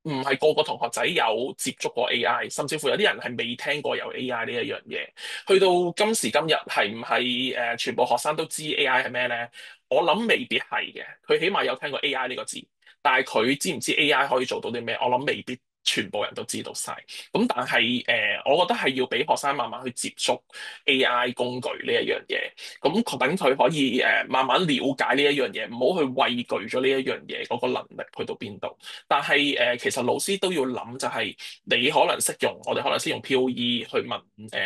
唔係個個同學仔有接觸過 AI，甚至乎有啲人係未聽過有 AI 呢一樣嘢。去到今時今日係唔係全部學生都知 AI 係咩咧？我諗未必係嘅，佢起碼有聽過 AI 呢個字，但係佢知唔知 AI 可以做到啲咩？我諗未必。全部人都知道晒，咁但係我覺得係要俾學生慢慢去接觸 AI 工具呢一樣嘢，咁等佢可以慢慢了解呢一樣嘢，唔好去畏懼咗呢一樣嘢嗰個能力去到邊度。但係其實老師都要諗，就係你可能識用，我哋可能識用 POE 去問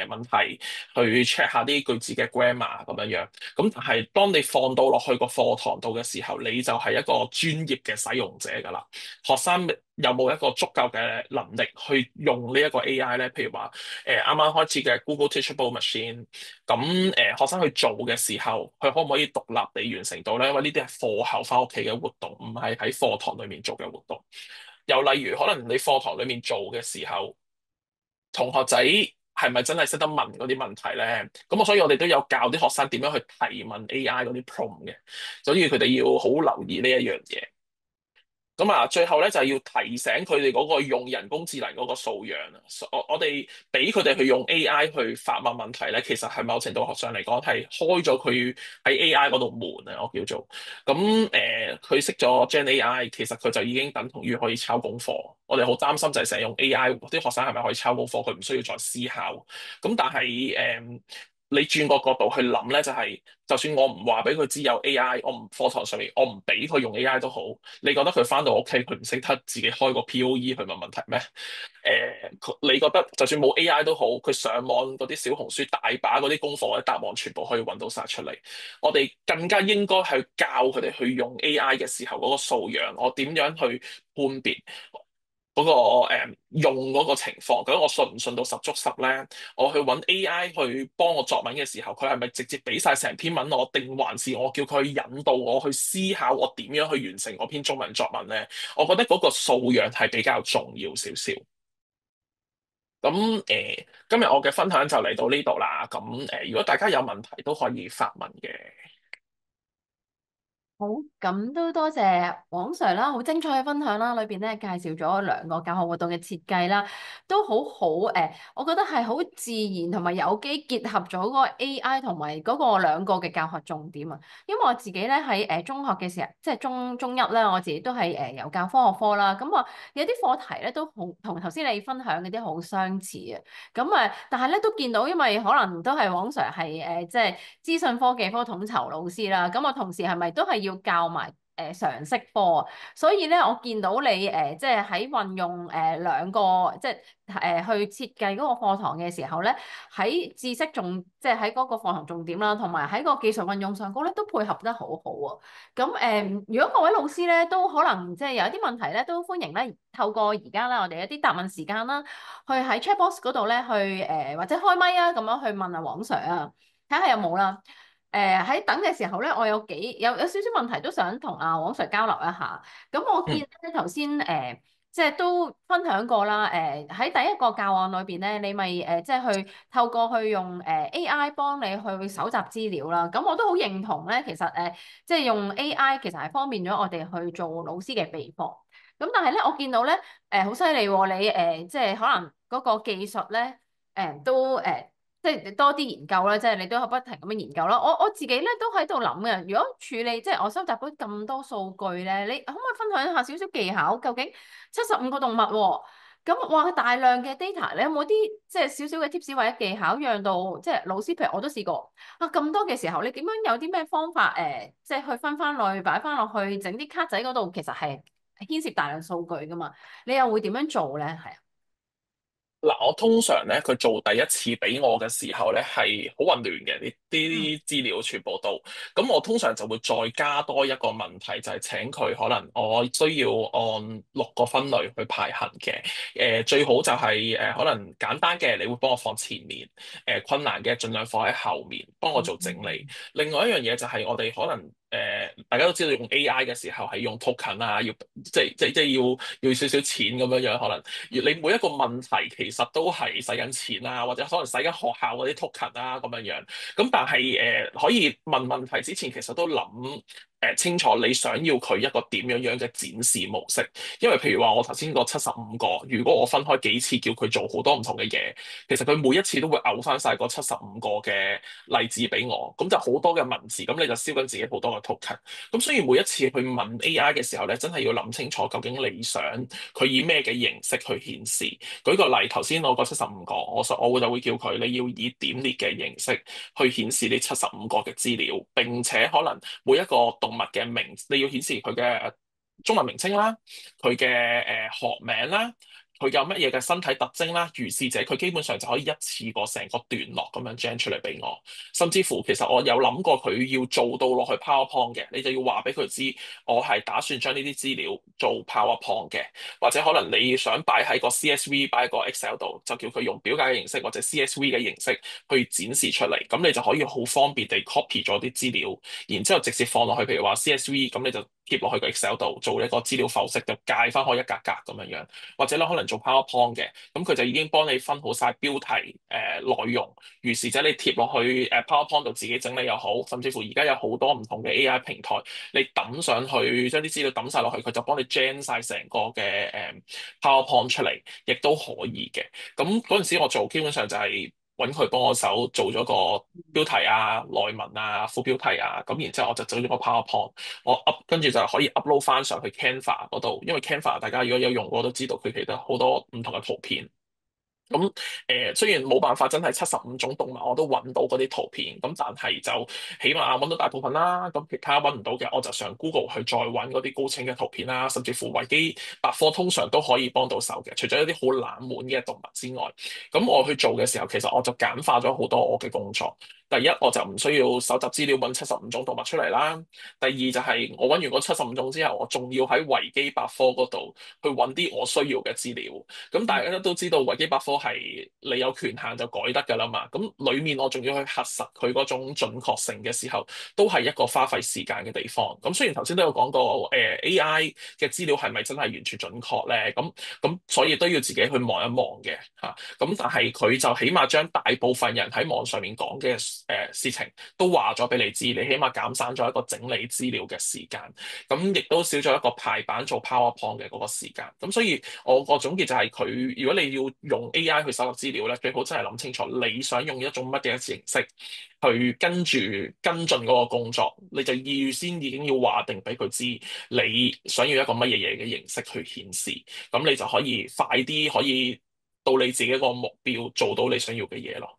問題，去 check 下啲句子嘅 grammar 咁樣樣。咁但係當你放到落去個課堂度嘅時候，你就係一個專業嘅使用者㗎啦。學生有冇一個足夠嘅能力去用呢一個 AI 咧？譬如話啱啱開始嘅 Google Teachable Machine，咁學生去做嘅時候，佢可唔可以獨立地完成到咧？因為呢啲係課後翻屋企嘅活動，唔係喺課堂裡面做嘅活動。又例如可能你課堂裡面做嘅時候，同學仔係咪真係識得問嗰啲問題咧？所以我哋都有教啲學生點樣去提問 AI 嗰啲 prompt 嘅，所以佢哋要好留意呢一樣嘢。最後咧就係要提醒佢哋嗰個用人工智能嗰個素養啊！我哋俾佢哋去用 AI 去發問問題咧，其實係某程度上嚟講係開咗佢喺 AI 嗰度門啊！我叫做佢識咗 Gen AI，其實佢就已經等同於可以抄功課。我哋好擔心就係成日用 AI，啲學生係咪可以抄功課？佢唔需要再思考。但係你轉個角度去諗咧，就係就算我唔話俾佢知有 AI，我唔課堂上面我唔俾佢用 AI 都好，你覺得佢翻到屋企佢唔識得自己開個 POE 去問問題咩？你覺得就算冇 AI 都好，佢上網嗰啲小紅書大把嗰啲功課嘅答案全部可以揾到晒出嚟。我哋更加應該去教佢哋去用 AI 嘅時候嗰個素養，我點樣去判別？嗰個用嗰個情況，究竟我信唔信到十足十咧？我去揾 AI 去幫我作文嘅時候，佢係咪直接俾晒成篇文我，定還是我叫佢引導我去思考我點樣去完成嗰篇中文作文咧？我覺得嗰個素養係比較重要少少。今日我嘅分享就嚟到呢度啦。如果大家有問題都可以發問嘅。好，咁都多謝黃 Sir 啦，好精彩嘅分享啦，裏邊咧介紹咗兩個教學活動嘅設計啦，都好好誒，我覺得係好自然同埋有機結合咗嗰個 AI 同埋嗰個兩個嘅教學重點啊。因為我自己咧喺中學嘅時候，即係中一咧，我自己都係有教科學科啦，咁我有啲課題咧都好同頭先你分享嗰啲好相似啊。但係咧都見到，因為可能都係黃 Sir 係即係資訊科技科統籌老師啦，咁我同時係咪都係要教埋常識科，所以咧我見到你即係喺運用兩個即係去設計嗰個課堂嘅時候咧，喺知識重即係喺嗰個課堂重點啦，同埋喺個技術運用上高咧都配合得好好喎。咁如果各位老師咧都可能即係有一啲問題咧，都歡迎咧透過而家咧我哋一啲答問時間啦，去喺 Chatbox 嗰度咧去或者開咪啊咁樣去問啊黃 Sir 啊，睇下有冇啦。喺等嘅時候咧，我有少少問題都想同阿黃 Sir 交流一下。咁我見嗯。咧頭先即係都分享過啦。喺第一個教案裏邊咧，你咪即係去透過去用AI 幫你去搜集資料啦。咁我都好認同咧，其實即係用 AI 其實係方便咗我哋去做老師嘅備課。咁但係咧，我見到咧好犀利喎，你即係可能嗰個技術咧都即係多啲研究啦，即係你都係不停咁樣研究啦。我自己咧都喺度諗嘅，如果處理即係我收集到咁多數據咧，你可唔可以分享一下少少技巧？究竟75個動物喎，咁哇大量嘅 data，你有冇啲即係少少嘅 tips 或者技巧，讓到即係老師，譬如我都試過啊咁多嘅時候，你點樣有啲咩方法即係去分翻落去擺翻落去整啲卡仔嗰度，其實係牽涉大量數據噶嘛？你又會點樣做咧？係啊。嗱，我通常咧，佢做第一次俾我嘅時候咧，係好混亂嘅，呢嗯啲資料全部都。咁我通常就會再加多一個問題，就係請佢可能我需要按6個分類去排行嘅。最好就係可能簡單嘅，你會幫我放前面；困難嘅盡量放喺後面，幫我做整理。嗯另外一樣嘢就係我哋可能大家都知道用 AI 嘅時候係用 token 啊，要即係要少少錢咁樣樣，可能你每一個問題其實都係使緊錢啊，或者可能使緊學校嗰啲 token 啊咁樣樣。咁但係可以問問題之前，其實都諗清楚你想要佢一個點樣樣嘅展示模式。因為譬如話我頭先個75個，如果我分開幾次叫佢做好多唔同嘅嘢，其實佢每一次都會嘔翻晒嗰75個嘅例子俾我，咁就好多嘅文字，咁你就燒緊自己好多嘅 token。咁所以每一次去問 AI 嘅時候咧，真係要諗清楚究竟你想佢以咩嘅形式去顯示。舉個例，頭先我個75個，我就會叫佢你要以點列嘅形式去顯示呢75個嘅資料，並且可能每一個動物嘅名，你要顯示佢嘅中文名稱啦，佢嘅學名啦。佢有乜嘢嘅身體特徵啦，如是者佢基本上就可以一次過成個段落咁樣 gen 出嚟俾我。甚至乎其實我有諗過佢要做到落去 PowerPoint 嘅，你就要話俾佢知，我係打算將呢啲資料做 PowerPoint 嘅，或者可能你想擺喺個 CSV、擺喺個 Excel 度，就叫佢用表格嘅形式或者 CSV 嘅形式去展示出嚟，咁你就可以好方便地 copy 咗啲資料，然之後直接放落去，譬如話 CSV，咁你就貼落去個 Excel 度做一個資料剖析，就界翻開一格格咁樣樣，或者咧可能做 PowerPoint 嘅，咁佢就已經幫你分好晒標題、內容，如是者你貼落去PowerPoint 度自己整理又好，甚至乎而家有好多唔同嘅 AI 平台，你抌上去將啲資料抌晒落去，佢就幫你 gen 晒成個嘅PowerPoint 出嚟，亦都可以嘅。咁嗰陣時我做基本上就係揾佢幫我手做咗個標題啊、內文啊、副標題啊，咁然之後我就整咗個 PowerPoint，跟住就可以 upload 翻上去 Canva 嗰度，因為 Canva 大家如果有用過都知道佢其實好多唔同嘅圖片。咁雖然冇辦法真係75種動物我都揾到嗰啲圖片，咁但係就起碼揾到大部分啦。咁其他揾唔到嘅，我就上 Google 去再揾嗰啲高清嘅圖片啦，甚至乎維基百科通常都可以幫到手嘅。除咗一啲好冷門嘅動物之外，咁我去做嘅時候，其實我就簡化咗好多我嘅工作。第一，我就唔需要搜集資料揾75種動物出嚟啦。第二就係我揾完嗰75種之後，我仲要喺維基百科嗰度去揾啲我需要嘅資料。咁大家都知道維基百科係你有權限就改得㗎啦嘛。咁裡面我仲要去核實佢嗰種準確性嘅時候，都係一個花費時間嘅地方。咁雖然頭先都有講過AI 嘅資料係咪真係完全準確咧？咁所以都要自己去望一望嘅嚇。咁但係佢就起碼將大部分人喺網上面講嘅事情都話咗俾你知，你起碼減省咗一個整理資料嘅時間，咁亦都少咗一個排版做 PowerPoint 嘅嗰個時間。咁所以我個總結就係佢，如果你要用 AI 去搜集資料咧，最好真係諗清楚你想用一種乜嘢形式去跟進嗰個工作，你就預先已經要話定俾佢知你想要一個乜嘢嘢嘅形式去顯示，咁你就可以快啲可以到你自己個目標，做到你想要嘅嘢咯。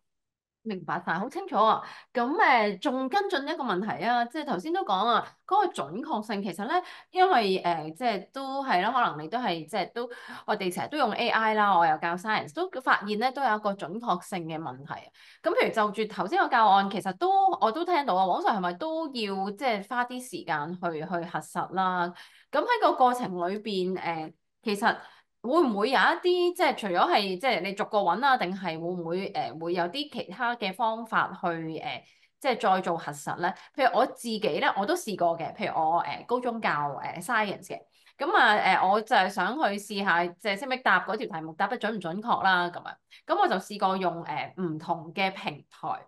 明白晒，好清楚啊！咁仲跟進一個問題啊，即係頭先都講啊，嗰個準確性其實咧，因為即係都係啦，可能你都係即係都，我哋成日都用 AI 啦，我又教 science，都發現咧都有一個準確性嘅問題啊。咁譬如就住頭先個教案，其實都我都聽到啊，網上係咪都要即係花啲時間去核實啦？咁喺個過程裏邊其實會唔會有一啲即係除咗係即係你逐個揾啊，定係會唔會會有啲其他嘅方法去即係再做核實咧？譬如我自己咧，我都試過嘅。譬如我高中教science 嘅，咁啊我就係想去試下即係識唔識答嗰條題目答得準唔準確啦咁樣。咁我就試過用唔同嘅平台。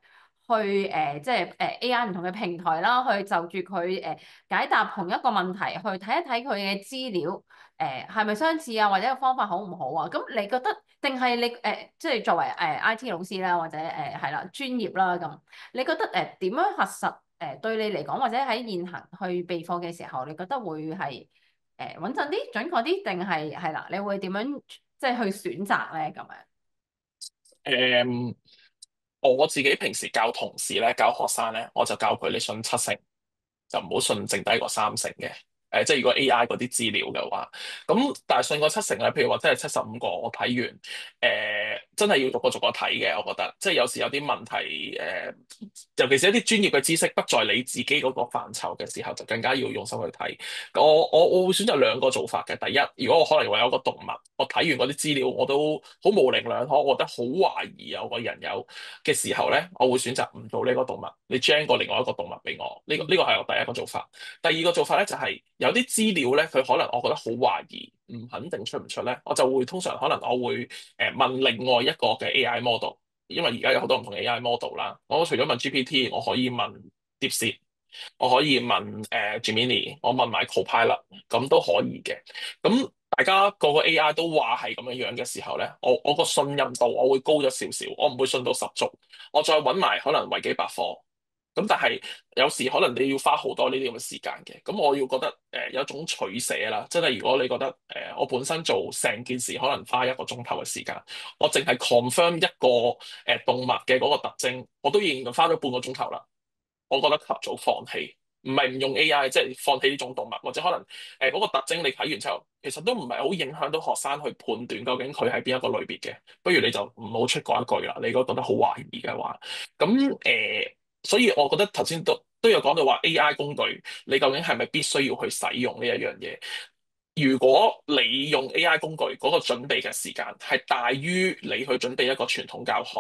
去即係AI 唔同嘅平台啦，去就住佢解答同一個問題，去睇一睇佢嘅資料。係咪相似啊？或者個方法好唔好啊？咁你覺得定係你即係作為IT 老師啦，或者係啦專業啦咁，你覺得點樣核實對你嚟講，或者喺現行去備課嘅時候，你覺得會係穩陣啲、準確啲，定係啦？你會點樣即係去選擇咧？咁樣誒、我自己平時教同事咧，教學生咧，我就教佢你信七成，就唔好信剩低個三成嘅。即係如果 AI 嗰啲資料嘅話，咁但係信個七成咧，譬如話真係75個，我睇完，真係要逐個逐個睇嘅。我覺得即係有時有啲問題，尤其是一啲專業嘅知識不在你自己嗰個範疇嘅時候，就更加要用心去睇。我會選擇兩個做法嘅。第一，如果我可能話有個動物，我睇完嗰啲資料，我都好模棱兩可，我覺得好懷疑有個人有嘅時候咧，我會選擇唔做呢個動物，你 gen 過另外一個動物俾我。呢個係我第一個做法。第二個做法咧就係有啲資料咧，佢可能我覺得好懷疑，唔肯定出唔出咧，我就會通常可能我會問另外一個嘅 AI model，因為而家有好多唔同嘅 AI model 啦。我除咗問 GPT，我可以問 DeepSeek，我可以問Gemini，我問埋 Copilot，咁都可以嘅。咁大家個個 AI 都話係咁樣樣嘅時候咧，我個信任度我會高咗少少，我唔會信到十足。我再揾埋可能維基百科。咁但係有時可能你要花好多呢啲咁嘅時間嘅，咁我要覺得有一種取捨啦，真係如果你覺得我本身做成件事可能花1個鐘頭嘅時間，我淨係 confirm 一個動物嘅嗰個特徵，我都已經花咗半個鐘頭啦。我覺得及早放棄，唔係唔用 AI，即係放棄呢種動物，或者可能嗰個特徵你睇完之後，其實都唔係好影響到學生去判斷究竟佢係邊一個類別嘅，不如你就唔好出嗰一句啦。你如果覺得好懷疑嘅話，咁所以我覺得頭先都有講到話 AI 工具，你究竟係咪必須要去使用呢一樣嘢？如果你用 AI 工具嗰個準備嘅時間係大於你去準備一個傳統教學，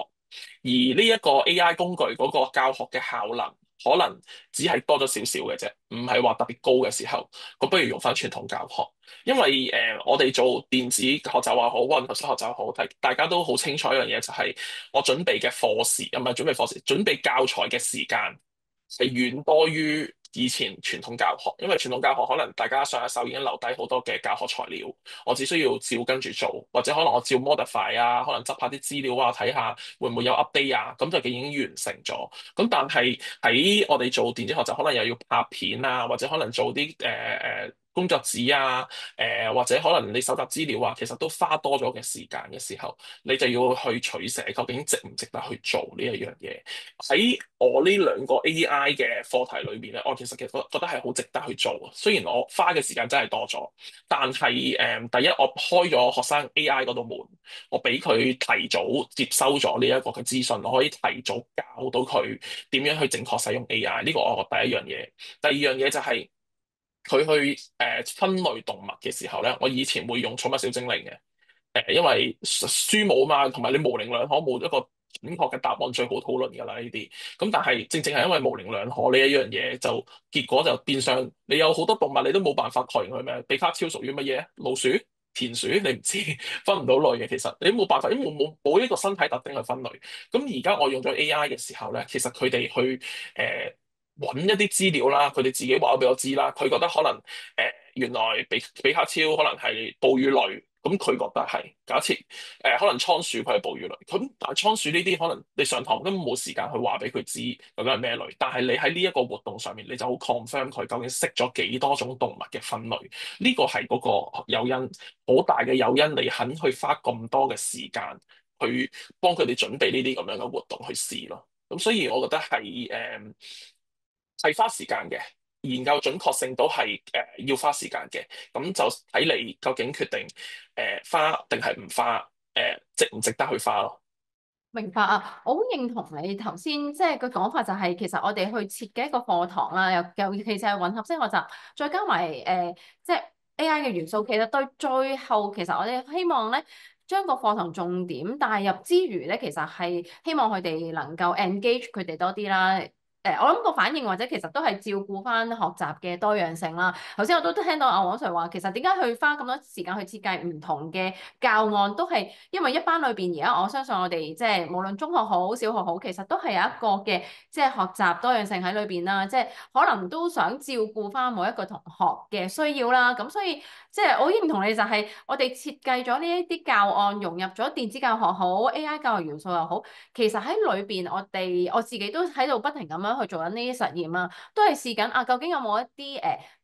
而呢一個 AI 工具嗰個教學嘅效能可能只係多咗少少嘅啫，唔係話特別高嘅時候，咁不如用翻傳統教學。因為我哋做電子學習又好，混合式學習又好，大家都好清楚一樣嘢，就係我準備嘅課時，唔係準備課時，準備教材嘅時間係遠多於以前傳統教學。因為傳統教學可能大家上一手已經留低好多嘅教學材料，我只需要照跟住做，或者可能我照 modify 啊，可能執下啲資料啊，睇下會唔會有 update 啊，咁就已經完成咗。咁但係喺我哋做電子學習，可能又要拍片啊，或者可能做啲工作紙啊，或者可能你搜集資料啊，其實都花多咗嘅時間嘅時候，你就要去取捨，究竟值唔值得去做呢一樣嘢？喺我呢兩個 AI 嘅課題裏邊咧，我其實覺得係好值得去做。雖然我花嘅時間真係多咗，但係第一我開咗學生 AI 嗰度門，我俾佢提早接收咗呢一個嘅資訊，我可以提早教到佢點樣去正確使用 AI。呢個我覺得第一樣嘢。第二樣嘢就係佢去分類動物嘅時候咧，我以前會用寵物小精靈嘅。因為書冇啊嘛，同埋你模棱兩可，冇一個準確嘅答案最好討論㗎啦呢啲。咁但係正正係因為模棱兩可呢一樣嘢，就結果就變相你有好多動物你都冇辦法確認佢咩。比卡超屬於乜嘢？老鼠、田鼠，你唔知分唔到類嘅。其實你冇辦法，因為冇一個身體特徵去分類。咁而家我用咗 AI 嘅時候咧，其實佢哋去揾一啲資料啦，佢哋自己話咗俾我知啦。佢覺得可能原來比卡超可能係哺乳類。咁佢覺得係假設可能倉鼠佢係哺乳類，咁但係倉鼠呢啲可能你上堂根本冇時間去話俾佢知究竟係咩類，但係你喺呢一個活動上面你就好 confirm 佢究竟識咗幾多種動物嘅分類，呢個係嗰個誘因，好大嘅誘因，你肯去花咁多嘅時間去幫佢哋準備呢啲咁樣嘅活動去試咯。咁所以我覺得係花時間嘅，研究準確性都係要花時間嘅。咁就睇你究竟決定花定係唔花，值唔值得去花咯。明白啊，我好認同你頭先即係個講法，就係其實我哋去設計一個課堂啦，尤其是係混合式學習，再加埋即係 AI 嘅元素，其實對最後其實我哋希望咧將個課堂重點帶入之餘咧，其實係希望佢哋能夠 engage 佢哋多啲啦。我諗個反應或者其實都係照顧翻學習嘅多樣性啦。頭先我都聽到阿黃 Sir 話，其實點解去花咁多時間去設計唔同嘅教案，都係因為一班裏邊而家我相信我哋即係無論中學好、小學好，其實都係有一個嘅即係學習多樣性喺裏邊啦。即係可能都想照顧翻每一個同學嘅需要啦。咁所以即係我認同你就係我哋設計咗呢一啲教案，融入咗電子教學好、AI 教學元素又好，其實喺裏邊我自己都喺度不停咁樣去做緊呢啲實驗啦，都係試緊啊，究竟有冇一啲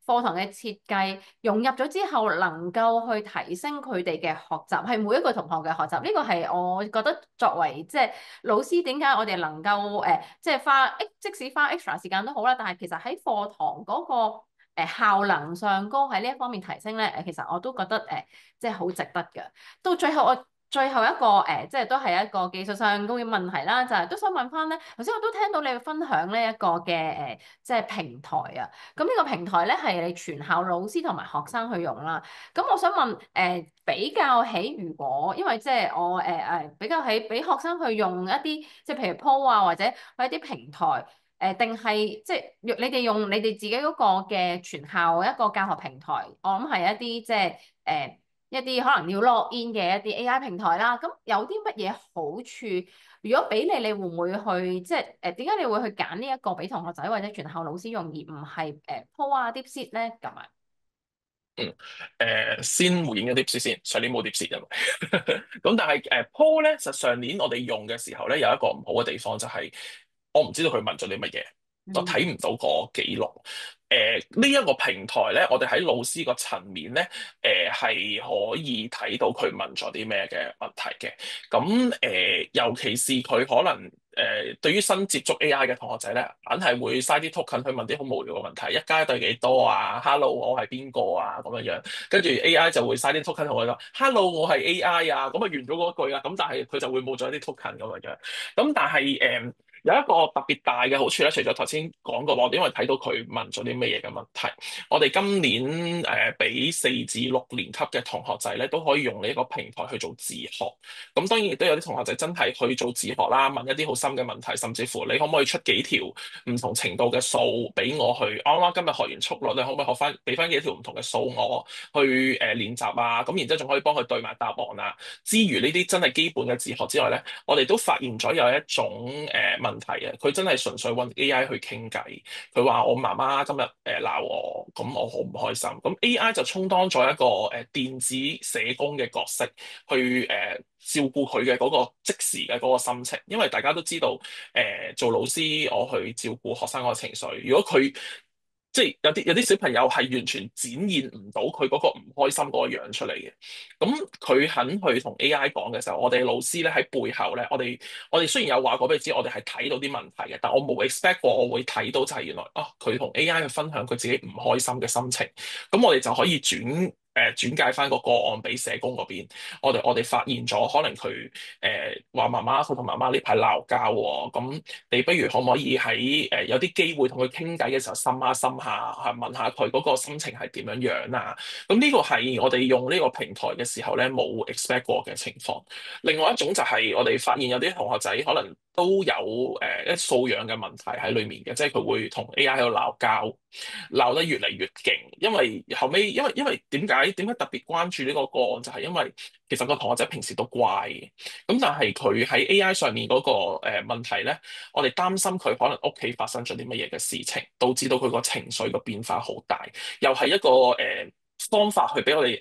課堂嘅設計融入咗之後，能夠去提升佢哋嘅學習，係每一個同學嘅學習。呢個係我覺得作為即係老師，點解我哋能夠即係即使花 extra 時間都好啦，但係其實喺課堂嗰個效能上高喺呢一方面提升咧，其實我都覺得即係好值得嘅。到最後最後一個即係都係一個技術上高嘅問題啦，就係、都想問翻咧。頭先我都聽到你分享呢一個嘅即係平台啊。咁呢個平台咧係你全校老師同埋學生去用啦。咁我想問比較起如果因為即係我比較起俾學生去用一啲即係譬如 Po 啊或者一啲平台。定係即係你哋用你哋自己嗰個嘅全校一個教學平台，我諗係一啲即係一啲可能要 log in 嘅一啲 AI 平台啦。咁有啲乜嘢好處？如果俾你，你會唔會去即係點解你會去揀呢一個俾同學仔或者全校老師用，而唔係Po 啊 DeepSeek 咧咁啊？嗯，先回應一啲事先，上年冇碟事因為，咁但係Paul 咧，實上年我哋用嘅時候咧，有一個唔好嘅地方就係、我唔知道佢問咗啲乜嘢，我嗯睇唔到個記錄。呢一個平台咧，我哋喺老師個層面咧，係可以睇到佢問咗啲咩嘅問題嘅。咁尤其是佢可能對於新接觸 AI 嘅同學仔咧，硬係會嘥啲 token 去問啲好無聊嘅問題，一加一對幾多啊？Hello，我係邊個啊？咁樣樣，跟住 AI 就會嘥啲 token 同佢講，Hello，我係 AI 啊，咁啊完咗嗰句啦。咁但係佢就會冇咗啲 token 咁樣樣。咁但係有一個特別大嘅好處咧，除咗頭先講過，我哋因為睇到佢問咗啲咩嘢嘅問題，我哋今年俾4至6年級嘅同學仔咧都可以用呢一個平台去做自學。咁當然亦都有啲同學仔真係去做自學啦，問一啲好深嘅問題，甚至乎你可唔可以出幾條唔同程度嘅數俾我去？啱啱今日學完速率，你可唔可以學翻俾翻幾條唔同嘅數我去練習啊？咁然之後仲可以幫佢對埋答案啊。之餘呢啲真係基本嘅自學之外咧，我哋都發現咗有一種問題啊，佢真係純粹揾 AI 去傾偈。佢話我媽媽今日鬧我，咁我好唔開心。咁 AI 就充當咗一個電子社工嘅角色，去照顧佢嘅嗰個即時嘅嗰個心情。因為大家都知道，做老師我去照顧學生嗰個情緒，如果佢即係有啲小朋友係完全展現唔到佢嗰個唔開心嗰個樣出嚟嘅。咁佢肯去同 AI 講嘅時候，我哋老師咧喺背後咧，我哋雖然有話過俾你知，我哋係睇到啲問題嘅，但我冇 expect 過我會睇到就係原來啊，佢同 AI 去分享佢自己唔開心嘅心情，咁我哋就可以轉介翻個個案俾社工嗰邊。我哋發現咗，可能佢話佢同媽媽呢排鬧交喎，咁你不如可唔可以喺有啲機會同佢傾偈嘅時候，心下，係問下佢嗰個心情係點樣樣啊？咁呢個係我哋用呢個平台嘅時候咧冇 expect 過嘅情況。另外一種就係我哋發現有啲同學仔可能都有一素養嘅問題喺裡面嘅，即係佢會同 AI 喺度鬧交，鬧得越嚟越勁。因為後尾因為點解特別關注呢個個案，就係因為其實個同學仔平時都乖嘅，咁但係佢喺 AI 上面嗰個問題咧，我哋擔心佢可能屋企發生咗啲乜嘢嘅事情，導致到佢個情緒個變化好大，又係一個方法去俾我哋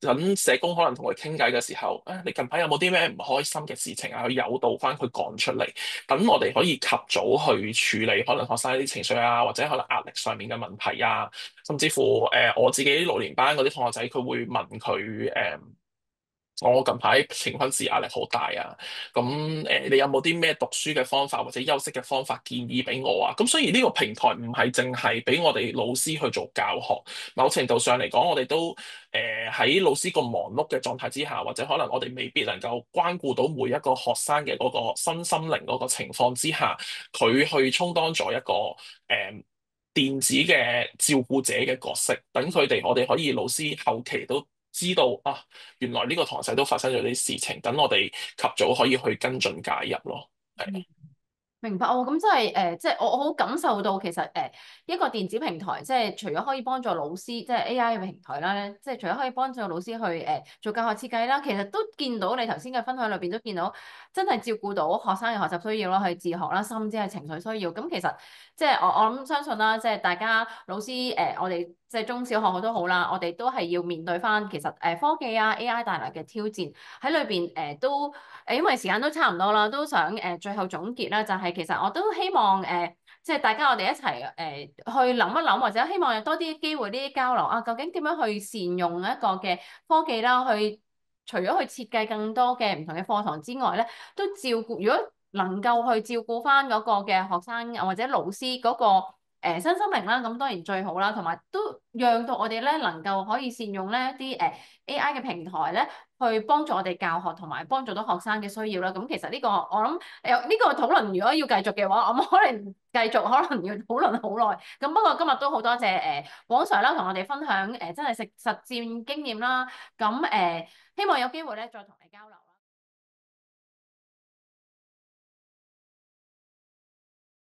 等社工可能同佢傾偈嘅時候，你近排有冇啲咩唔開心嘅事情啊？去誘導翻佢講出嚟，等我哋可以及早去處理可能學生一啲情緒啊，或者可能壓力上面嘅問題啊，甚至乎我自己6年班嗰啲同學仔，佢會問佢我近排評分試壓力好大啊，咁你有冇啲咩讀書嘅方法或者休息嘅方法建議俾我啊？咁所以呢個平台唔係淨係俾我哋老師去做教學，某程度上嚟講，我哋都喺老師咁忙碌嘅狀態之下，或者可能我哋未必能夠關顧到每一個學生嘅嗰個身心靈嗰個情況之下，佢去充當咗一個電子嘅照顧者嘅角色，等佢哋我哋可以老師後期都知道啊，原來呢個堂仔都發生咗啲事情，等我哋及早可以去跟進介入咯。係。明白哦，咁即係即係我好感受到其實一個電子平台，即係除咗可以幫助老師，即係 AI 嘅平台啦，即係除咗可以幫助老師去做教學設計啦，其實都見到你頭先嘅分享裏邊都見到真係照顧到學生嘅學習需要啦，去自學啦，甚至係情緒需要。咁其實即係我諗相信啦，即係大家老師我哋即係中小學都好啦，我哋都係要面對翻其實科技啊 AI 帶來嘅挑戰喺裏邊都因為時間都差唔多啦，都想最後總結啦，就係其實我都希望即係大家我哋一齊去諗一諗，或者希望有多啲機會呢啲交流啊，究竟點樣去善用一個嘅科技啦，去除咗去設計更多嘅唔同嘅課堂之外咧，都照顧如果能夠去照顧翻嗰個嘅學生或者老師嗰個身心靈啦，咁當然最好啦，同埋都讓到我哋咧能夠可以善用呢一啲AI 嘅平台咧，去幫助我哋教學同埋幫助到學生嘅需要啦。咁其實呢個我諗呢個討論如果要繼續嘅話，我可能繼續可能要討論好耐。咁不過今日都好多謝黃 Sir 啦，同我哋分享真係實戰經驗啦。咁希望有機會咧再同你交流。